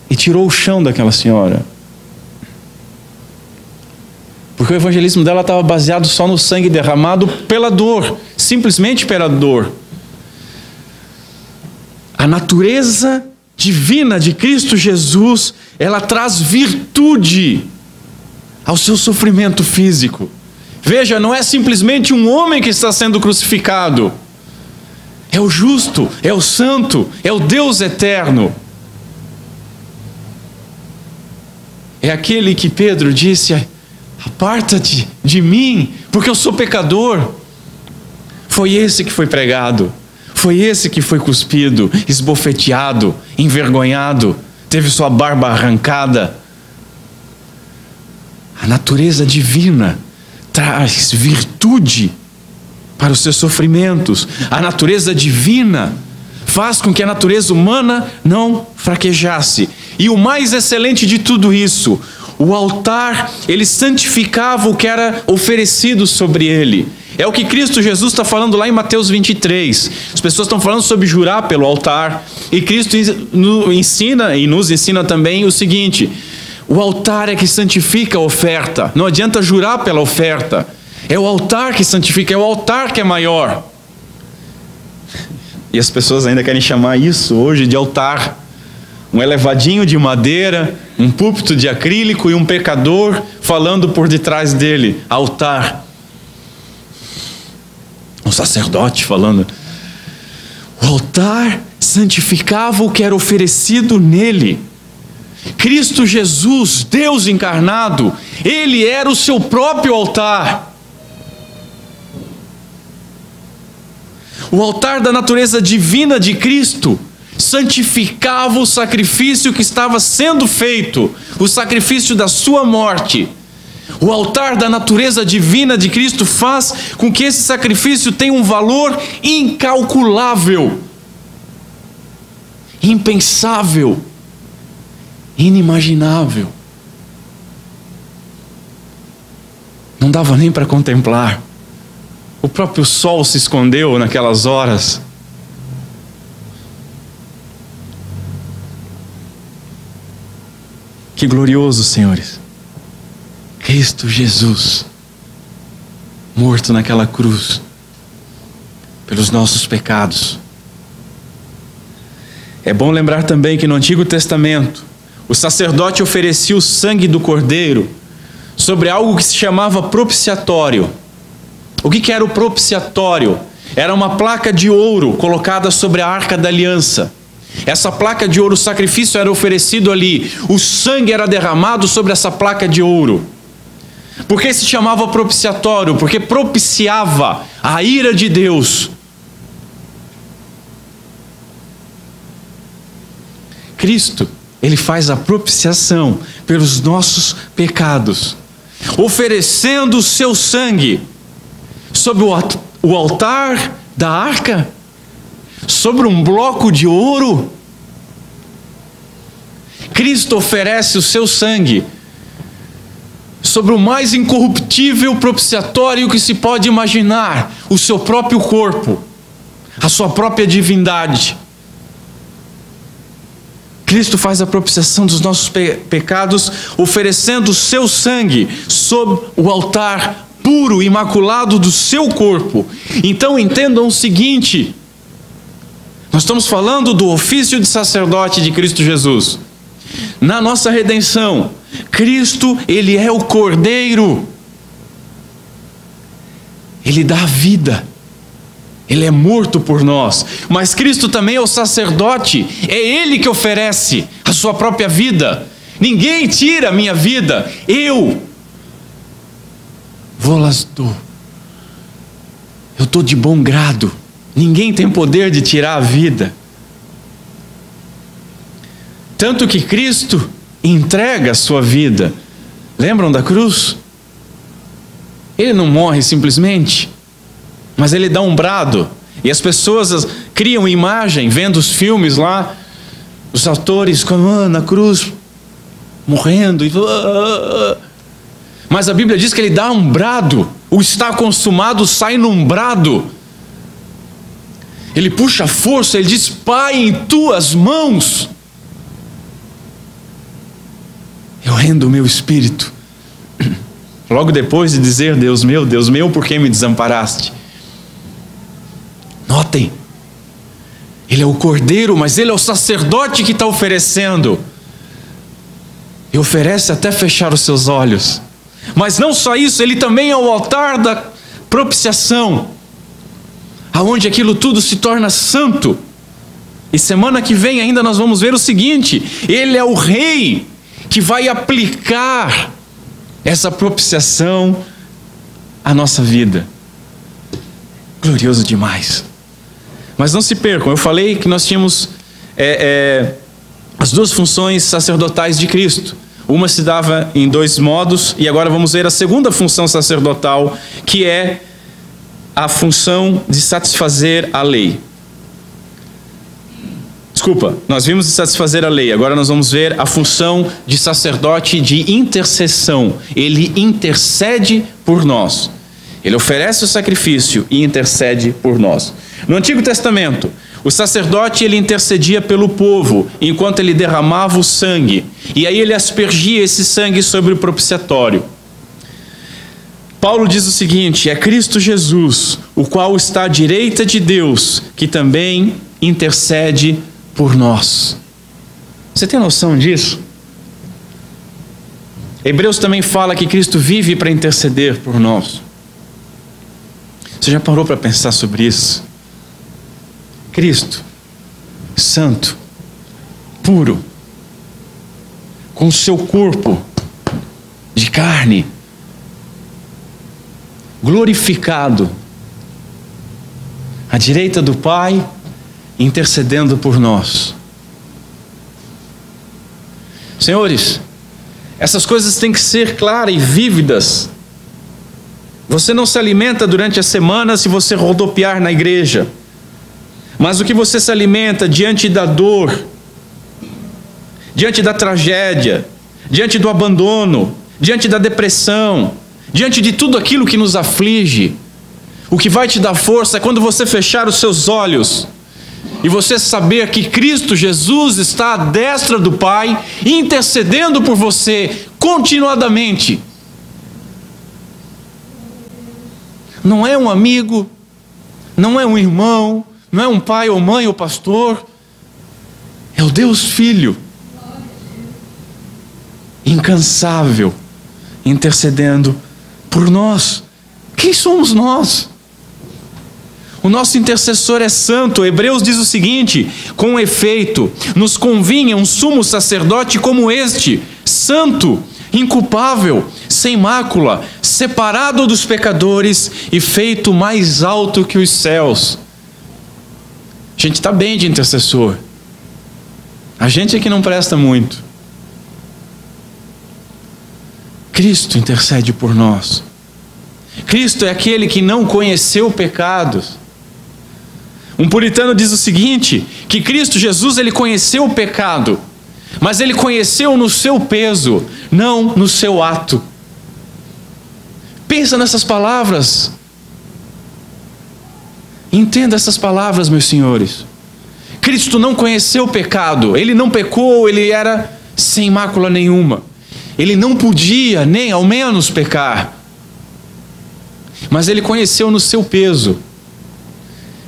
E tirou o chão daquela senhora. Porque o evangelismo dela estava baseado só no sangue derramado pela dor, simplesmente pela dor. A natureza divina de Cristo Jesus, ela traz virtude ao seu sofrimento físico. Veja, não é simplesmente um homem que está sendo crucificado. É o justo, é o santo, é o Deus eterno. É aquele que Pedro disse: aparta-te de mim, porque eu sou pecador. Foi esse que foi pregado. Foi esse que foi cuspido, esbofeteado, envergonhado, teve sua barba arrancada. A natureza divina traz virtude para os seus sofrimentos. A natureza divina faz com que a natureza humana não fraquejasse. E o mais excelente de tudo isso, o altar, ele santificava o que era oferecido sobre ele. É o que Cristo Jesus está falando lá em Mateus 23. As pessoas estão falando sobre jurar pelo altar. E Cristo ensina, e nos ensina também o seguinte: o altar é que santifica a oferta. Não adianta jurar pela oferta. É o altar que santifica, é o altar que é maior. E as pessoas ainda querem chamar isso hoje de altar. Um elevadinho de madeira, um púlpito de acrílico e um pecador falando por detrás dele. Altar. Um sacerdote falando. O altar santificava o que era oferecido nele. Cristo Jesus, Deus encarnado, ele era o seu próprio altar. O altar da natureza divina de Cristo santificava o sacrifício que estava sendo feito, o sacrifício da sua morte. O altar da natureza divina de Cristo faz com que esse sacrifício tenha um valor incalculável, impensável, inimaginável. Não dava nem para contemplar. O próprio sol se escondeu naquelas horas. Que glorioso, senhores. Cristo Jesus, morto naquela cruz, pelos nossos pecados. É bom lembrar também que no Antigo Testamento, o sacerdote oferecia o sangue do cordeiro sobre algo que se chamava propiciatório. O que era o propiciatório? Era uma placa de ouro colocada sobre a arca da aliança. Essa placa de ouro, o sacrifício era oferecido ali. O sangue era derramado sobre essa placa de ouro. Por que se chamava propiciatório? Porque propiciava a ira de Deus. Cristo, ele faz a propiciação pelos nossos pecados, oferecendo o seu sangue sobre o altar da arca, sobre um bloco de ouro. Cristo oferece o seu sangue sobre o mais incorruptível propiciatório que se pode imaginar, o seu próprio corpo, a sua própria divindade. Cristo faz a propiciação dos nossos pecados, oferecendo o seu sangue sob o altar puro, imaculado do seu corpo. Então entendam o seguinte: nós estamos falando do ofício de sacerdote de Cristo Jesus. Na nossa redenção, Cristo, Ele é o Cordeiro. Ele dá a vida. Ele é morto por nós. Mas Cristo também é o sacerdote. É Ele que oferece a sua própria vida. Ninguém tira a minha vida. Eu vou-las dou. Eu estou de bom grado. Ninguém tem poder de tirar a vida. Tanto que Cristo entrega a sua vida. Lembram da cruz? Ele não morre simplesmente, mas ele dá um brado. E as pessoas criam imagem, vendo os filmes lá, os atores na cruz, morrendo. Mas a Bíblia diz que ele dá um brado. O está consumado sai num brado. Ele puxa a força, ele diz: Pai, em tuas mãos eu rendo o meu espírito. Logo depois de dizer: Deus meu, por que me desamparaste? Notem, Ele é o Cordeiro, mas Ele é o sacerdote que está oferecendo. E oferece até fechar os seus olhos. Mas não só isso, Ele também é o altar da propiciação, aonde aquilo tudo se torna santo. E semana que vem ainda nós vamos ver o seguinte: Ele é o Rei que vai aplicar essa propiciação à nossa vida. Glorioso demais. Mas não se percam, eu falei que nós tínhamos as duas funções sacerdotais de Cristo. Uma se dava em dois modos, e agora vamos ver a segunda função sacerdotal, que é a função de satisfazer a lei. Desculpa, nós vimos de satisfazer a lei, agora nós vamos ver a função de sacerdote de intercessão. Ele intercede por nós. Ele oferece o sacrifício e intercede por nós. No Antigo Testamento, o sacerdote ele intercedia pelo povo, enquanto ele derramava o sangue. E aí ele aspergia esse sangue sobre o propiciatório. Paulo diz o seguinte: é Cristo Jesus, o qual está à direita de Deus, que também intercede por nós. Você tem noção disso? Hebreus também fala que Cristo vive para interceder por nós. Você já parou para pensar sobre isso? Cristo, santo, puro, com o seu corpo de carne, glorificado, à direita do Pai, intercedendo por nós. Senhores, essas coisas têm que ser claras e vívidas. Você não se alimenta durante a semana se você rodopiar na igreja. Mas o que você se alimenta diante da dor, diante da tragédia, diante do abandono, diante da depressão, diante de tudo aquilo que nos aflige, o que vai te dar força é quando você fechar os seus olhos e você saber que Cristo Jesus está à destra do Pai, intercedendo por você continuadamente. Não é um amigo, não é um irmão, não é um pai ou mãe ou pastor, é o Deus Filho, incansável, intercedendo por nós. Quem somos nós? O nosso intercessor é santo. Hebreus diz o seguinte: com efeito, nos convinha um sumo sacerdote como este, santo, inculpável, sem mácula, separado dos pecadores e feito mais alto que os céus. A gente está bem de intercessor. A gente é que não presta muito. Cristo intercede por nós. Cristo é aquele que não conheceu pecados. Um puritano diz o seguinte, que Cristo Jesus ele conheceu o pecado, mas ele conheceu no seu peso, não no seu ato. Pensa nessas palavras. Entenda essas palavras, meus senhores. Cristo não conheceu o pecado, ele não pecou, ele era sem mácula nenhuma. Ele não podia nem ao menos pecar. Mas ele conheceu no seu peso.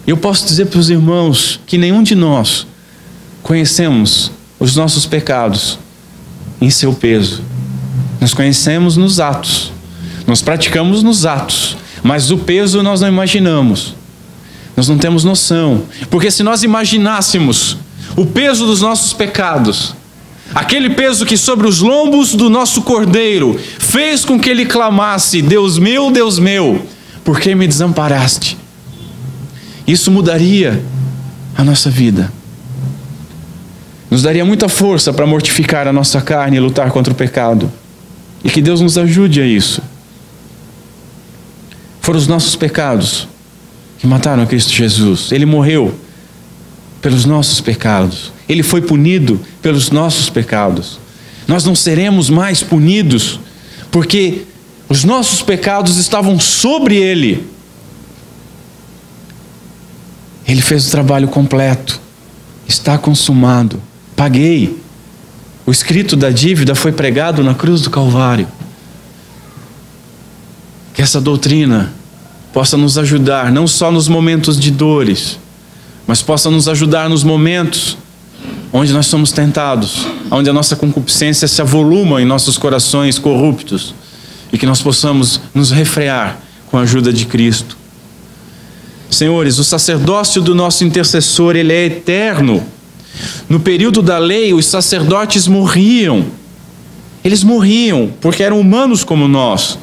Eu posso dizer para os irmãos que nenhum de nós conhecemos os nossos pecados em seu peso. Nós conhecemos nos atos, nós praticamos nos atos, mas o peso nós não imaginamos. Nós não temos noção, porque se nós imaginássemos o peso dos nossos pecados, aquele peso que sobre os lombos do nosso Cordeiro fez com que ele clamasse: Deus meu, por que me desamparaste? Isso mudaria a nossa vida. Nos daria muita força para mortificar a nossa carne e lutar contra o pecado. E que Deus nos ajude a isso. Foram os nossos pecados que mataram a Cristo Jesus. Ele morreu pelos nossos pecados. Ele foi punido pelos nossos pecados. Nós não seremos mais punidos, porque os nossos pecados estavam sobre Ele. Ele fez o trabalho completo. Está consumado. Paguei. O escrito da dívida foi pregado na cruz do Calvário. Que essa doutrina possa nos ajudar, não só nos momentos de dores, mas possa nos ajudar nos momentos onde nós somos tentados, onde a nossa concupiscência se avoluma em nossos corações corruptos, e que nós possamos nos refrear com a ajuda de Cristo. Senhores, o sacerdócio do nosso intercessor, ele é eterno. No período da lei, os sacerdotes morriam. Eles morriam porque eram humanos como nós.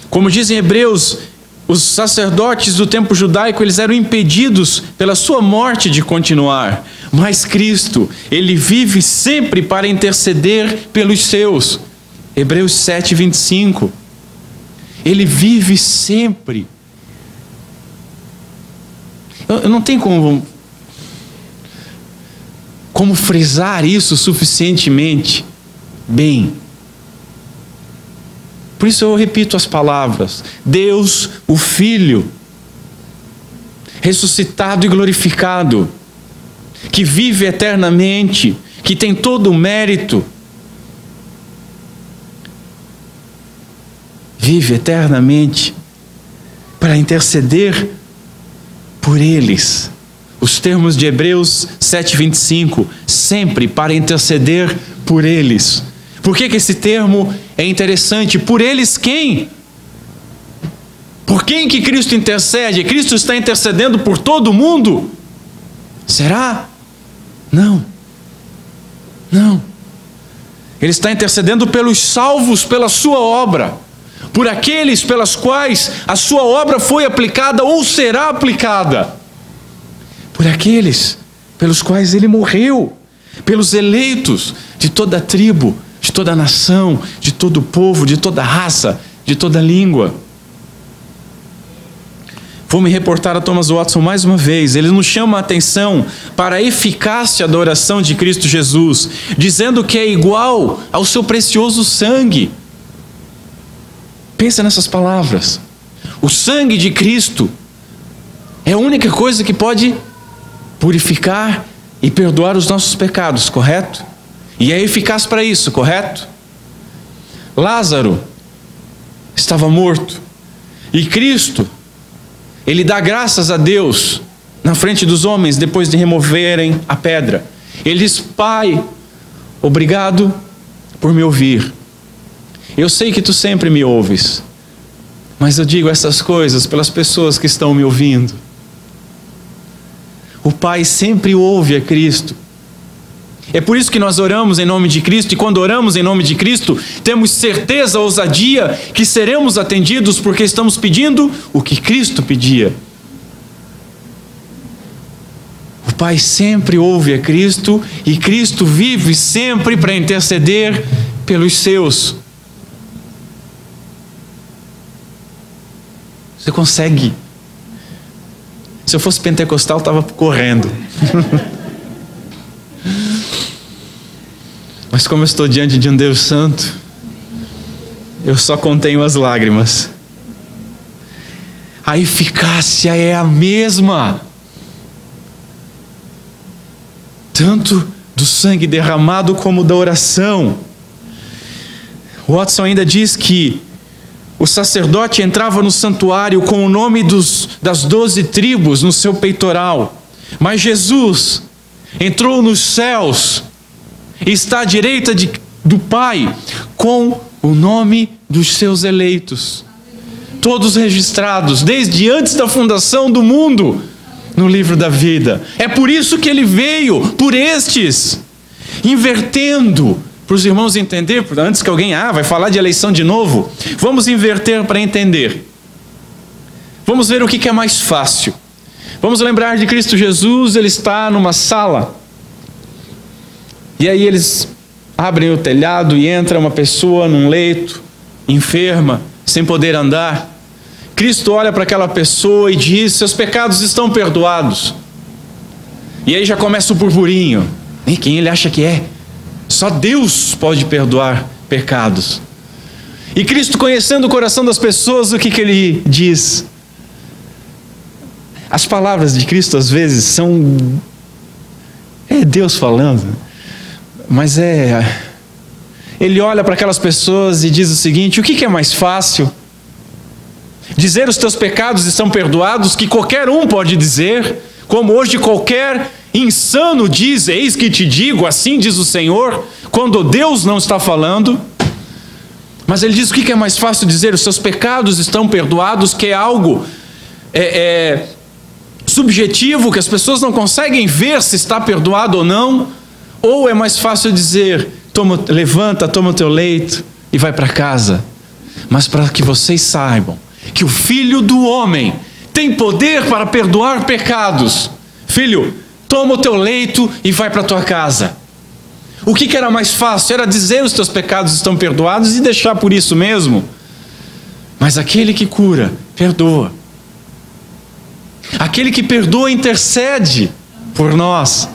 Como dizem Hebreus, os sacerdotes do tempo judaico, eles eram impedidos pela sua morte de continuar. Mas Cristo, ele vive sempre para interceder pelos seus. Hebreus 7:25. Ele vive sempre. Eu não tenho como frisar isso suficientemente bem. Por isso eu repito as palavras: Deus, o Filho, ressuscitado e glorificado, que vive eternamente, que tem todo o mérito, vive eternamente para interceder por eles. Os termos de Hebreus 7:25, sempre para interceder por eles. Por que esse termo é interessante? Por eles quem? Por quem que Cristo intercede? Cristo está intercedendo por todo mundo? Será? Não. Não. Ele está intercedendo pelos salvos pela sua obra, por aqueles pelas quais a sua obra foi aplicada ou será aplicada, por aqueles pelos quais ele morreu, pelos eleitos de toda tribo, de toda nação, de todo povo, de toda raça, de toda língua. Vou me reportar a Thomas Watson mais uma vez. Ele nos chama a atenção para a eficácia da oração de Cristo Jesus, dizendo que é igual ao seu precioso sangue. Pensa nessas palavras. O sangue de Cristo é a única coisa que pode purificar e perdoar os nossos pecados, correto? E é eficaz para isso, correto? Lázaro estava morto e Cristo, ele dá graças a Deus na frente dos homens depois de removerem a pedra. Ele diz: Pai, obrigado por me ouvir. Eu sei que tu sempre me ouves, mas eu digo essas coisas pelas pessoas que estão me ouvindo. O Pai sempre ouve a Cristo. É por isso que nós oramos em nome de Cristo, e quando oramos em nome de Cristo, temos certeza, ousadia, que seremos atendidos, porque estamos pedindo o que Cristo pedia. O Pai sempre ouve a Cristo, e Cristo vive sempre para interceder pelos seus. Você consegue? Se eu fosse pentecostal, estava correndo. Mas como eu estou diante de um Deus santo, eu só contenho as lágrimas. A eficácia é a mesma. tanto do sangue derramado como da oração. Watson ainda diz que o sacerdote entrava no santuário com o nome das 12 tribos no seu peitoral, mas Jesus entrou nos céus e está à direita do Pai com o nome dos seus eleitos, todos registrados desde antes da fundação do mundo no livro da vida. É por isso que ele veio, por estes, invertendo, para os irmãos entender, antes que alguém vai falar de eleição de novo, vamos inverter para entender. Vamos ver o que é mais fácil. Vamos lembrar de Cristo Jesus. Ele está numa sala, e aí eles abrem o telhado e entra uma pessoa num leito, enferma, sem poder andar. Cristo olha para aquela pessoa e diz: seus pecados estão perdoados. E aí já começa o burburinho. E quem ele acha que é? Só Deus pode perdoar pecados. E Cristo, conhecendo o coração das pessoas, o que ele diz? As palavras de Cristo às vezes são... é Deus falando, mas Ele olha para aquelas pessoas e diz o seguinte: o que é mais fácil? Dizer os teus pecados estão perdoados, que qualquer um pode dizer, como hoje qualquer insano diz: eis que te digo, assim diz o Senhor, quando Deus não está falando. Mas ele diz: o que é mais fácil dizer os seus pecados estão perdoados, que é algo subjetivo, que as pessoas não conseguem ver se está perdoado ou não, ou é mais fácil dizer: levanta, toma o teu leito e vai para casa. Mas para que vocês saibam que o Filho do Homem tem poder para perdoar pecados. Filho, toma o teu leito e vai para a tua casa. O que era mais fácil? Era dizer os teus pecados estão perdoados e deixar por isso mesmo. Mas aquele que cura, perdoa. Aquele que perdoa, intercede por nós.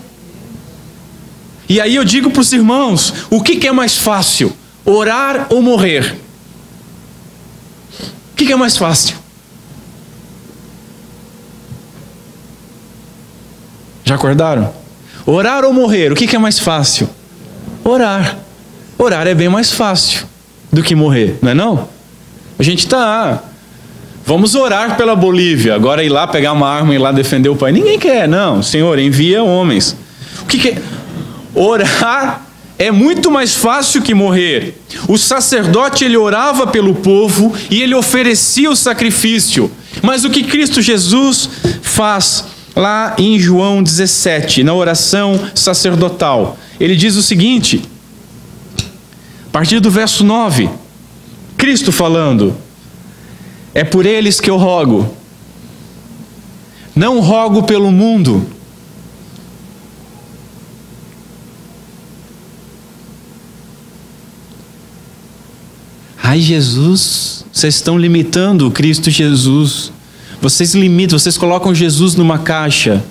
E aí eu digo para os irmãos: o que é mais fácil? Orar ou morrer? O que é mais fácil? Já acordaram? Orar ou morrer? O que é mais fácil? Orar. Orar é bem mais fácil do que morrer, não é não? A gente vamos orar pela Bolívia, agora ir lá pegar uma arma e ir lá defender o país. Ninguém quer, não. Senhor, envia homens. O que é? Orar é muito mais fácil que morrer. O sacerdote, ele orava pelo povo e ele oferecia o sacrifício. Mas o que Cristo Jesus faz lá em João 17, na oração sacerdotal? Ele diz o seguinte, a partir do verso 9, Cristo falando: é por eles que eu rogo, não rogo pelo mundo. Ai, Jesus, vocês estão limitando o Cristo Jesus. Vocês limitam, vocês colocam Jesus numa caixa.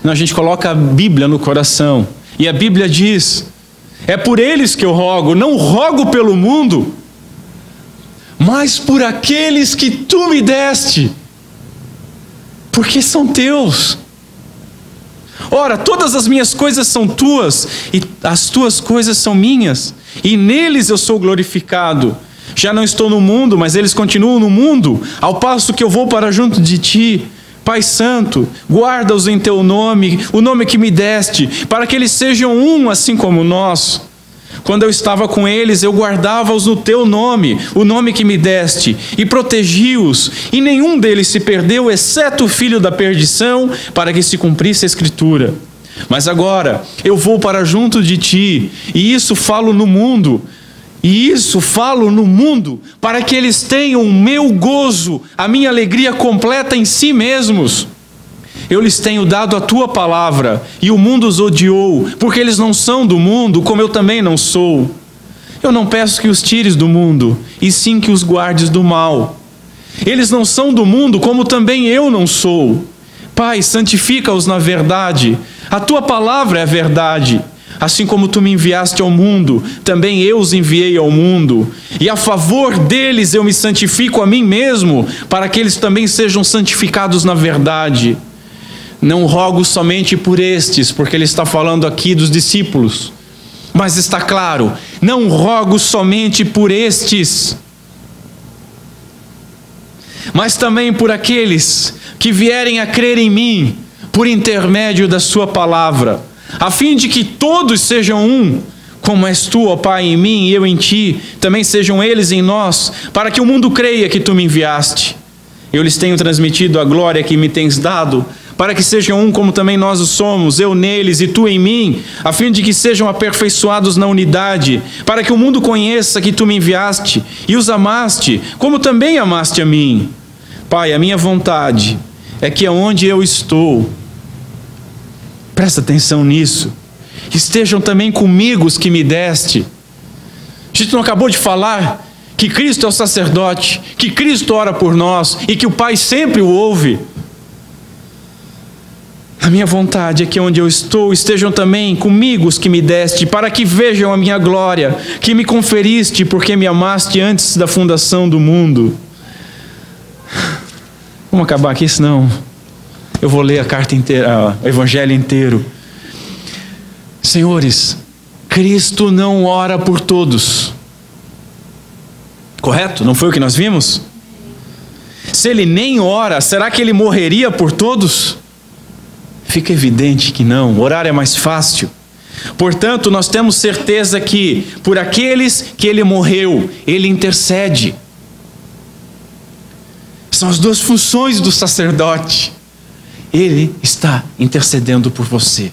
Não, a gente coloca a Bíblia no coração. E a Bíblia diz: é por eles que eu rogo, não rogo pelo mundo, mas por aqueles que tu me deste, porque são teus. Ora, todas as minhas coisas são tuas, e as tuas coisas são minhas, e neles eu sou glorificado. Já não estou no mundo, mas eles continuam no mundo, ao passo que eu vou para junto de ti. Pai Santo, guarda-os em teu nome, o nome que me deste, para que eles sejam um assim como nós. Quando eu estava com eles, eu guardava-os no teu nome, o nome que me deste, e protegi-os, e nenhum deles se perdeu, exceto o filho da perdição, para que se cumprisse a Escritura. Mas agora eu vou para junto de ti, e isso falo no mundo, para que eles tenham o meu gozo, a minha alegria completa em si mesmos. Eu lhes tenho dado a tua palavra, e o mundo os odiou, porque eles não são do mundo, como eu também não sou. Eu não peço que os tires do mundo, e sim que os guardes do mal. Eles não são do mundo, como também eu não sou. Pai, santifica-os na verdade. A tua palavra é a verdade. Assim como tu me enviaste ao mundo, também eu os enviei ao mundo. E a favor deles eu me santifico a mim mesmo, para que eles também sejam santificados na verdade. Não rogo somente por estes, porque ele está falando aqui dos discípulos. Mas está claro, não rogo somente por estes, mas também por aqueles que vierem a crer em mim, por intermédio da sua palavra, a fim de que todos sejam um, como és tu, ó Pai, em mim e eu em ti, também sejam eles em nós, para que o mundo creia que tu me enviaste. Eu lhes tenho transmitido a glória que me tens dado, para que sejam um como também nós o somos, eu neles e tu em mim, a fim de que sejam aperfeiçoados na unidade, para que o mundo conheça que tu me enviaste e os amaste, como também amaste a mim. Pai, a minha vontade é que aonde eu estou, presta atenção nisso, estejam também comigo os que me deste. A gente não acabou de falar que Cristo é o sacerdote, que Cristo ora por nós e que o Pai sempre o ouve? A minha vontade é que onde eu estou estejam também comigo os que me deste, para que vejam a minha glória, que me conferiste porque me amaste antes da fundação do mundo. Vamos acabar aqui, senão eu vou ler a carta inteira, o evangelho inteiro. Senhores, Cristo não ora por todos. Correto? Não foi o que nós vimos? Se ele nem ora, será que ele morreria por todos? Fica evidente que não. Orar é mais fácil. Portanto, nós temos certeza que por aqueles que ele morreu, ele intercede. São as duas funções do sacerdote. Ele está intercedendo por você.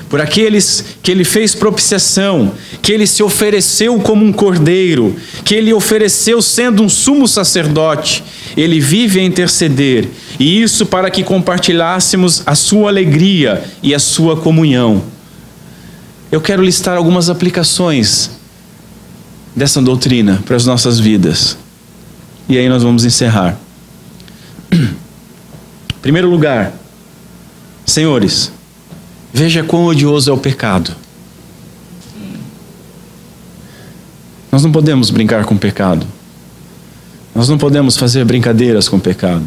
Por aqueles que ele fez propiciação, que ele se ofereceu como um cordeiro, que ele ofereceu sendo um sumo sacerdote, ele vive a interceder, e isso para que compartilhássemos a sua alegria e a sua comunhão. Eu quero listar algumas aplicações dessa doutrina para as nossas vidas, e aí nós vamos encerrar. Em primeiro lugar, senhores, veja quão odioso é o pecado. Nós não podemos brincar com o pecado. Nós não podemos fazer brincadeiras com o pecado.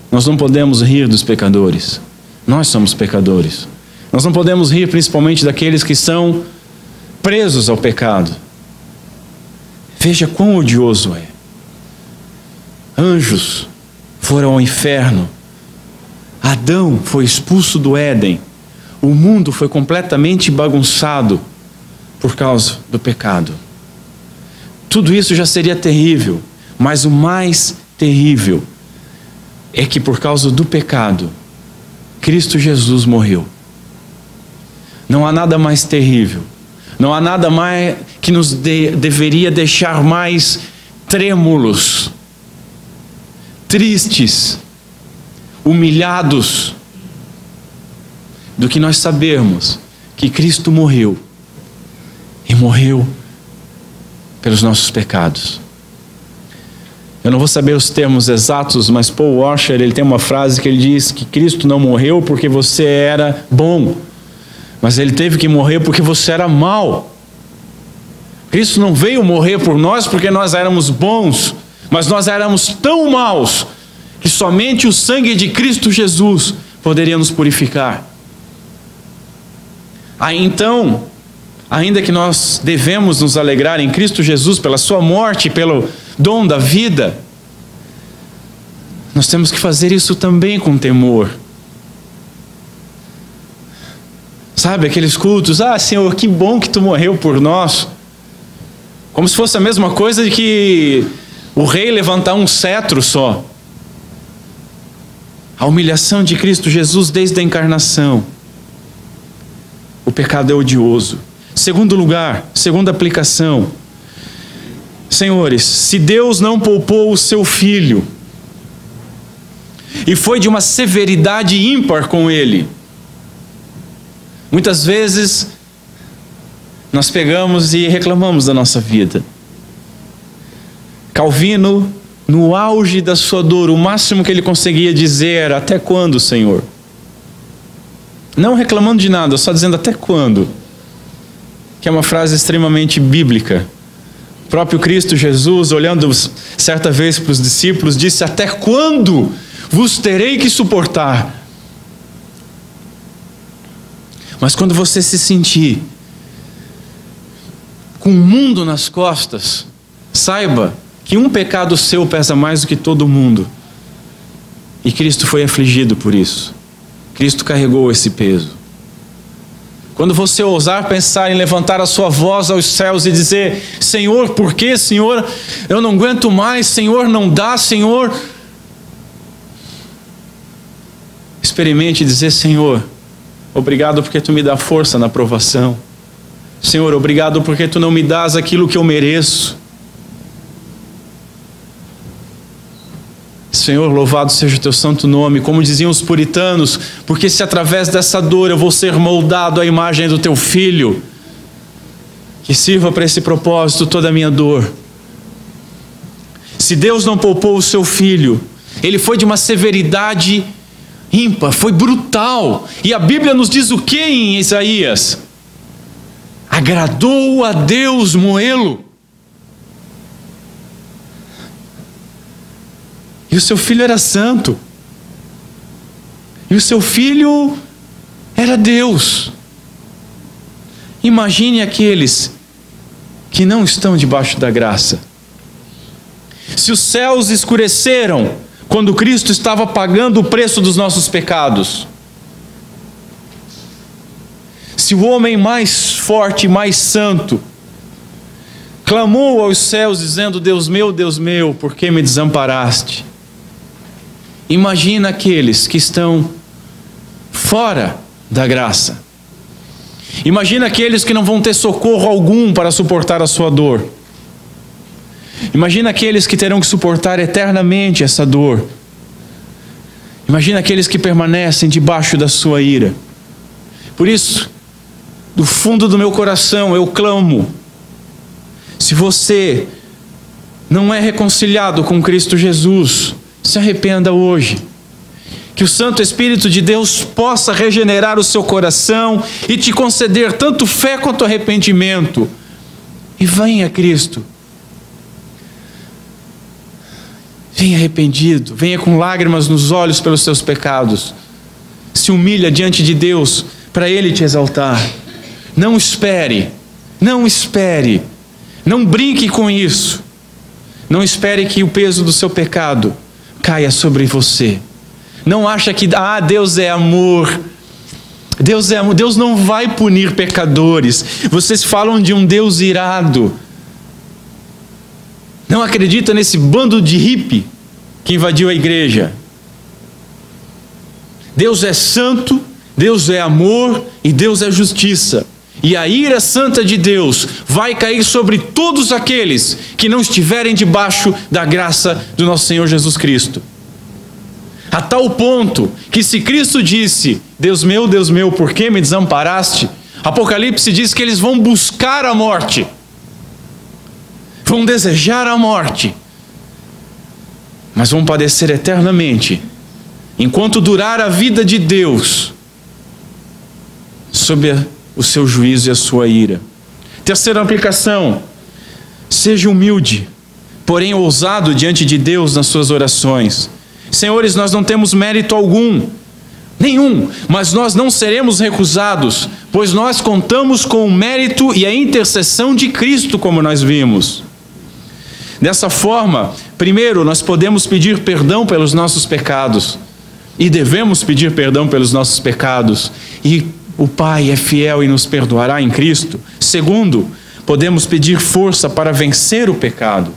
Nós não podemos rir dos pecadores. Nós somos pecadores. Nós não podemos rir principalmente daqueles que são presos ao pecado. Veja quão odioso é. Anjos foram ao inferno. Adão foi expulso do Éden. O mundo foi completamente bagunçado por causa do pecado. Tudo isso já seria terrível, mas o mais terrível é que por causa do pecado, Cristo Jesus morreu. Não há nada mais terrível, não há nada mais que nos deveria deixar mais trêmulos, tristes, humilhados, do que nós sabermos que Cristo morreu, e morreu pelos nossos pecados. Eu não vou saber os termos exatos, mas Paul Washer, ele tem uma frase que ele diz que Cristo não morreu porque você era bom, mas ele teve que morrer porque você era mau. Cristo não veio morrer por nós porque nós éramos bons, mas nós éramos tão maus que somente o sangue de Cristo Jesus poderia nos purificar. Aí então, ainda que nós devemos nos alegrar em Cristo Jesus pela sua morte, pelo dom da vida, nós temos que fazer isso também com temor. Sabe, aqueles cultos, Senhor, que bom que tu morreu por nós. Como se fosse a mesma coisa de que o rei levantar um cetro só. A humilhação de Cristo Jesus desde a encarnação. O pecado é odioso. Segundo lugar, segunda aplicação. Senhores, se Deus não poupou o seu filho e foi de uma severidade ímpar com ele, muitas vezes nós pegamos e reclamamos da nossa vida. Calvino, no auge da sua dor, o máximo que ele conseguia dizer era: até quando, Senhor? Não reclamando de nada, só dizendo até quando. Que é uma frase extremamente bíblica. O próprio Cristo Jesus, olhando certa vez para os discípulos, disse: até quando vos terei que suportar. Mas quando você se sentir com o mundo nas costas, saiba que um pecado seu pesa mais do que todo mundo. E Cristo foi afligido por isso. Cristo carregou esse peso. Quando você ousar pensar em levantar a sua voz aos céus e dizer: Senhor, por quê, Senhor? Eu não aguento mais, Senhor, não dá, Senhor. Experimente dizer: Senhor, obrigado porque Tu me dá força na provação. Senhor, obrigado porque Tu não me dás aquilo que eu mereço. Senhor, louvado seja o Teu santo nome, como diziam os puritanos, porque se através dessa dor eu vou ser moldado à imagem do Teu Filho, que sirva para esse propósito toda a minha dor. Se Deus não poupou o Seu Filho, Ele foi de uma severidade ímpar, foi brutal. E a Bíblia nos diz o que em Isaías? Agradou a Deus moê-lo. E o Seu Filho era santo. E o Seu Filho era Deus. Imagine aqueles que não estão debaixo da graça. Se os céus escureceram quando Cristo estava pagando o preço dos nossos pecados, se o homem mais forte, mais santo, clamou aos céus dizendo: Deus meu, por que me desamparaste? Imagina aqueles que estão fora da graça. Imagina aqueles que não vão ter socorro algum para suportar a sua dor. Imagina aqueles que terão que suportar eternamente essa dor. Imagina aqueles que permanecem debaixo da sua ira. Por isso, do fundo do meu coração eu clamo: se você não é reconciliado com Cristo Jesus, se arrependa hoje. Que o Santo Espírito de Deus possa regenerar o seu coração e te conceder tanto fé quanto arrependimento. E venha a Cristo. Venha arrependido, venha com lágrimas nos olhos pelos seus pecados. Se humilha diante de Deus para Ele te exaltar. Não espere, não brinque com isso. Não espere que o peso do seu pecado caia sobre você. Não acha que Deus é amor. Deus é amor. Deus não vai punir pecadores. Vocês falam de um Deus irado. Não acredita nesse bando de hippie que invadiu a igreja. Deus é santo, Deus é amor e Deus é justiça. E a ira santa de Deus vai cair sobre todos aqueles que não estiverem debaixo da graça do nosso Senhor Jesus Cristo. A tal ponto que se Cristo disse: Deus meu, por que me desamparaste? Apocalipse diz que eles vão buscar a morte. Vão desejar a morte. Mas vão padecer eternamente, enquanto durar a vida de Deus, sob o seu juízo e a sua ira. Terceira aplicação: seja humilde, porém ousado diante de Deus nas suas orações. Senhores, nós não temos mérito nenhum, mas nós não seremos recusados, pois nós contamos com o mérito e a intercessão de Cristo, como nós vimos. Dessa forma, primeiro, nós podemos pedir perdão pelos nossos pecados, e devemos pedir perdão pelos nossos pecados, e o Pai é fiel e nos perdoará em Cristo. Segundo, podemos pedir força para vencer o pecado.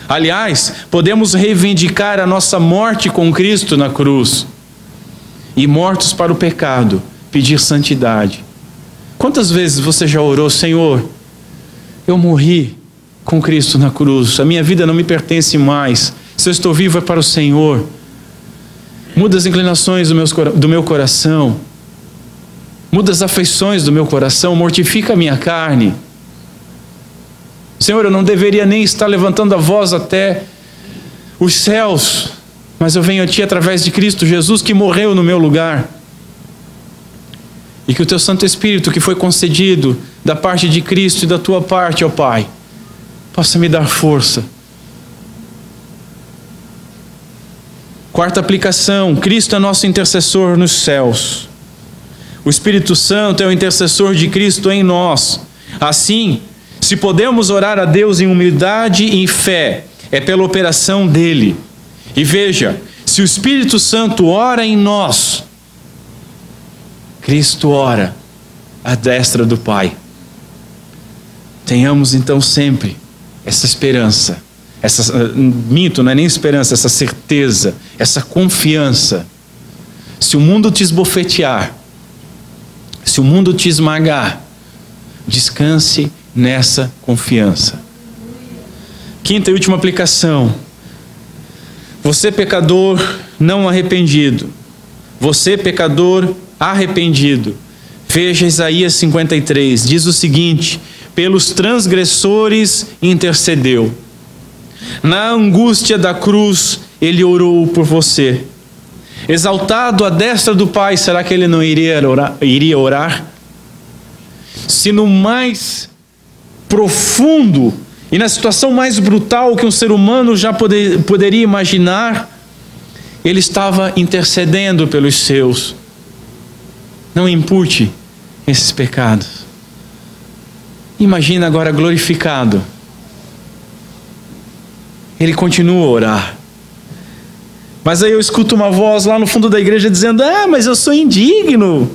Aliás, podemos reivindicar a nossa morte com Cristo na cruz. E mortos para o pecado, pedir santidade. Quantas vezes você já orou: Senhor, eu morri com Cristo na cruz, a minha vida não me pertence mais, se eu estou vivo é para o Senhor. Muda as inclinações do meu coração, muda as afeições do meu coração, mortifica a minha carne. Senhor, eu não deveria nem estar levantando a voz até os céus, mas eu venho a Ti através de Cristo Jesus, que morreu no meu lugar. E que o Teu Santo Espírito, que foi concedido da parte de Cristo e da Tua parte, ó Pai, possa me dar força Quarta aplicação: Cristo é nosso intercessor nos céus. O Espírito Santo é o intercessor de Cristo em nós. Assim, se podemos orar a Deus em humildade e em fé, é pela operação dele. E veja, se o Espírito Santo ora em nós, Cristo ora à destra do Pai. Tenhamos então sempre essa esperança, não é nem esperança, essa certeza, essa confiança. Se o mundo te esbofetear, se o mundo te esmagar, descanse nessa confiança. Quinta e última aplicação: você pecador não arrependido, você pecador arrependido. Veja Isaías 53, diz o seguinte: pelos transgressores intercedeu. Na angústia da cruz, ele orou por você. Exaltado à destra do Pai, será que ele não iria orar? Se no mais profundo e na situação mais brutal que um ser humano já poderia imaginar, ele estava intercedendo pelos seus. Não impute esses pecados. Imagina agora glorificado. Ele continua a orar. Mas aí eu escuto uma voz lá no fundo da igreja dizendo: mas eu sou indigno.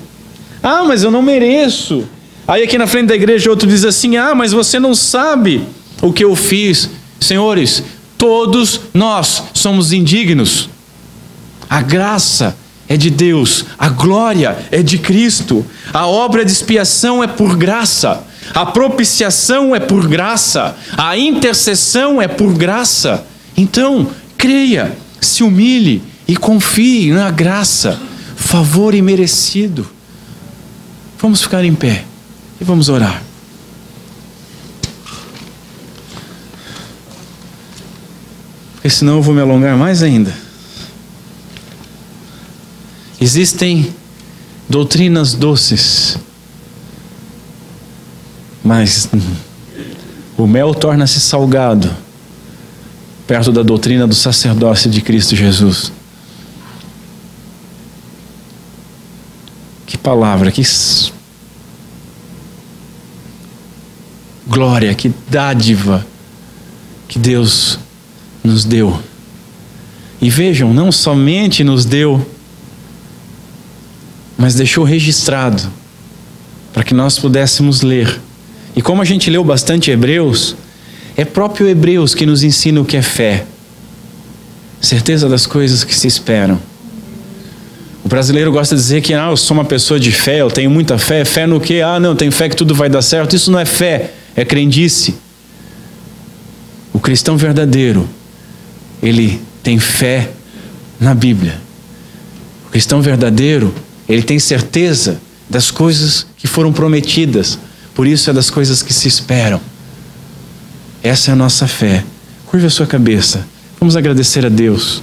Mas eu não mereço. Aí aqui na frente da igreja outro diz assim: mas você não sabe o que eu fiz. Senhores, todos nós somos indignos. A graça é de Deus, a glória é de Cristo, a obra de expiação é por graça, a propiciação é por graça, a intercessão é por graça. Então, creia, se humilhe e confie na graça, favor imerecido. Vamos ficar em pé e vamos orar. Porque senão eu vou me alongar mais ainda. Existem doutrinas doces, mas o mel torna-se salgado perto da doutrina do sacerdócio de Cristo Jesus. Que palavra, que glória, que dádiva que Deus nos deu. E vejam, não somente nos deu, mas deixou registrado para que nós pudéssemos ler. E como a gente leu bastante Hebreus, é próprio Hebreus que nos ensina o que é fé. Certeza das coisas que se esperam. O brasileiro gosta de dizer que eu sou uma pessoa de fé, eu tenho muita fé. Fé no quê? Não, tenho fé que tudo vai dar certo. Isso não é fé, é crendice. O cristão verdadeiro, ele tem fé na Bíblia. O cristão verdadeiro, ele tem certeza das coisas que foram prometidas. Por isso é das coisas que se esperam. Essa é a nossa fé. Curve a sua cabeça. Vamos agradecer a Deus.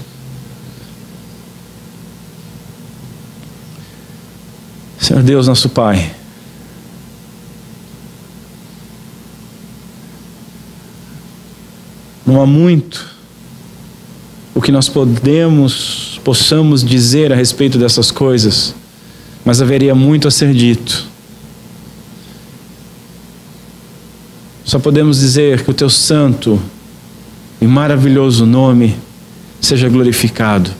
Senhor Deus, nosso Pai, não há muito o que nós possamos dizer a respeito dessas coisas, mas haveria muito a ser dito. Só podemos dizer que o Teu santo e maravilhoso nome seja glorificado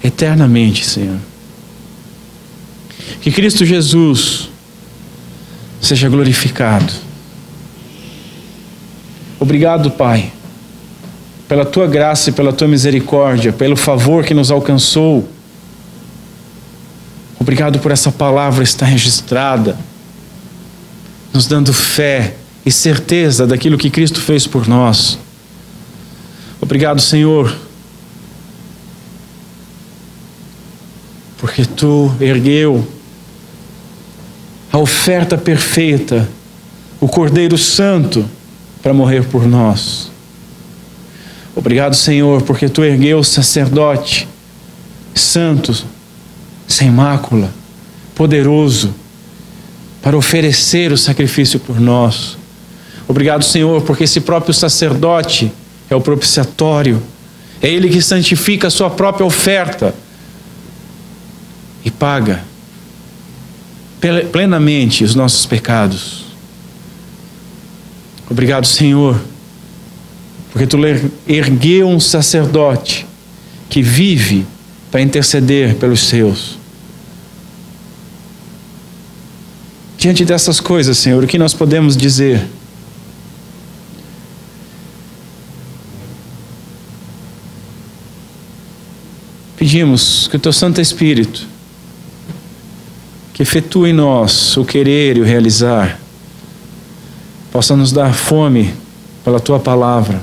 eternamente, Senhor. Que Cristo Jesus seja glorificado. Obrigado, Pai, pela Tua graça e pela Tua misericórdia, pelo favor que nos alcançou. Obrigado por essa palavra estar registrada, nos dando fé e certeza daquilo que Cristo fez por nós. Obrigado, Senhor, porque Tu ergueu a oferta perfeita, o Cordeiro Santo, para morrer por nós. Obrigado, Senhor, porque Tu ergueu o sacerdote santo, sem mácula, poderoso, para oferecer o sacrifício por nós. Obrigado, Senhor, porque esse próprio sacerdote é o propiciatório, É Ele que santifica a sua própria oferta e paga plenamente os nossos pecados. Obrigado, Senhor, porque Tu ergueu um sacerdote que vive para interceder pelos seus. Diante dessas coisas, Senhor, o que nós podemos dizer? Pedimos que o Teu Santo Espírito, que efetue em nós o querer e o realizar, possa nos dar fome pela Tua palavra,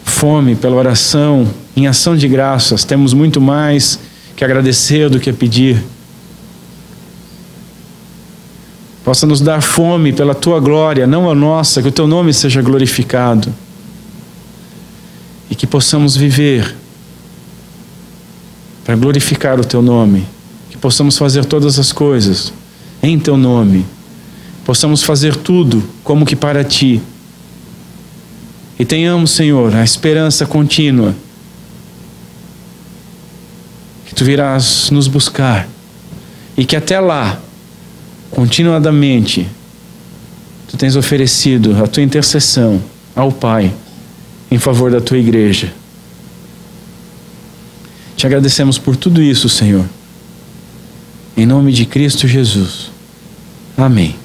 fome pela oração, em ação de graças. Temos muito mais que agradecer do que pedir. Possa nos dar fome pela Tua glória, não a nossa, que o Teu nome seja glorificado. E que possamos viver para glorificar o Teu nome. Que possamos fazer todas as coisas em Teu nome. Possamos fazer tudo como que para Ti. E tenhamos, Senhor, a esperança contínua que Tu virás nos buscar. E que até lá, continuadamente, Tu tens oferecido a Tua intercessão ao Pai em favor da Tua igreja. Te agradecemos por tudo isso, Senhor. Em nome de Cristo Jesus. Amém.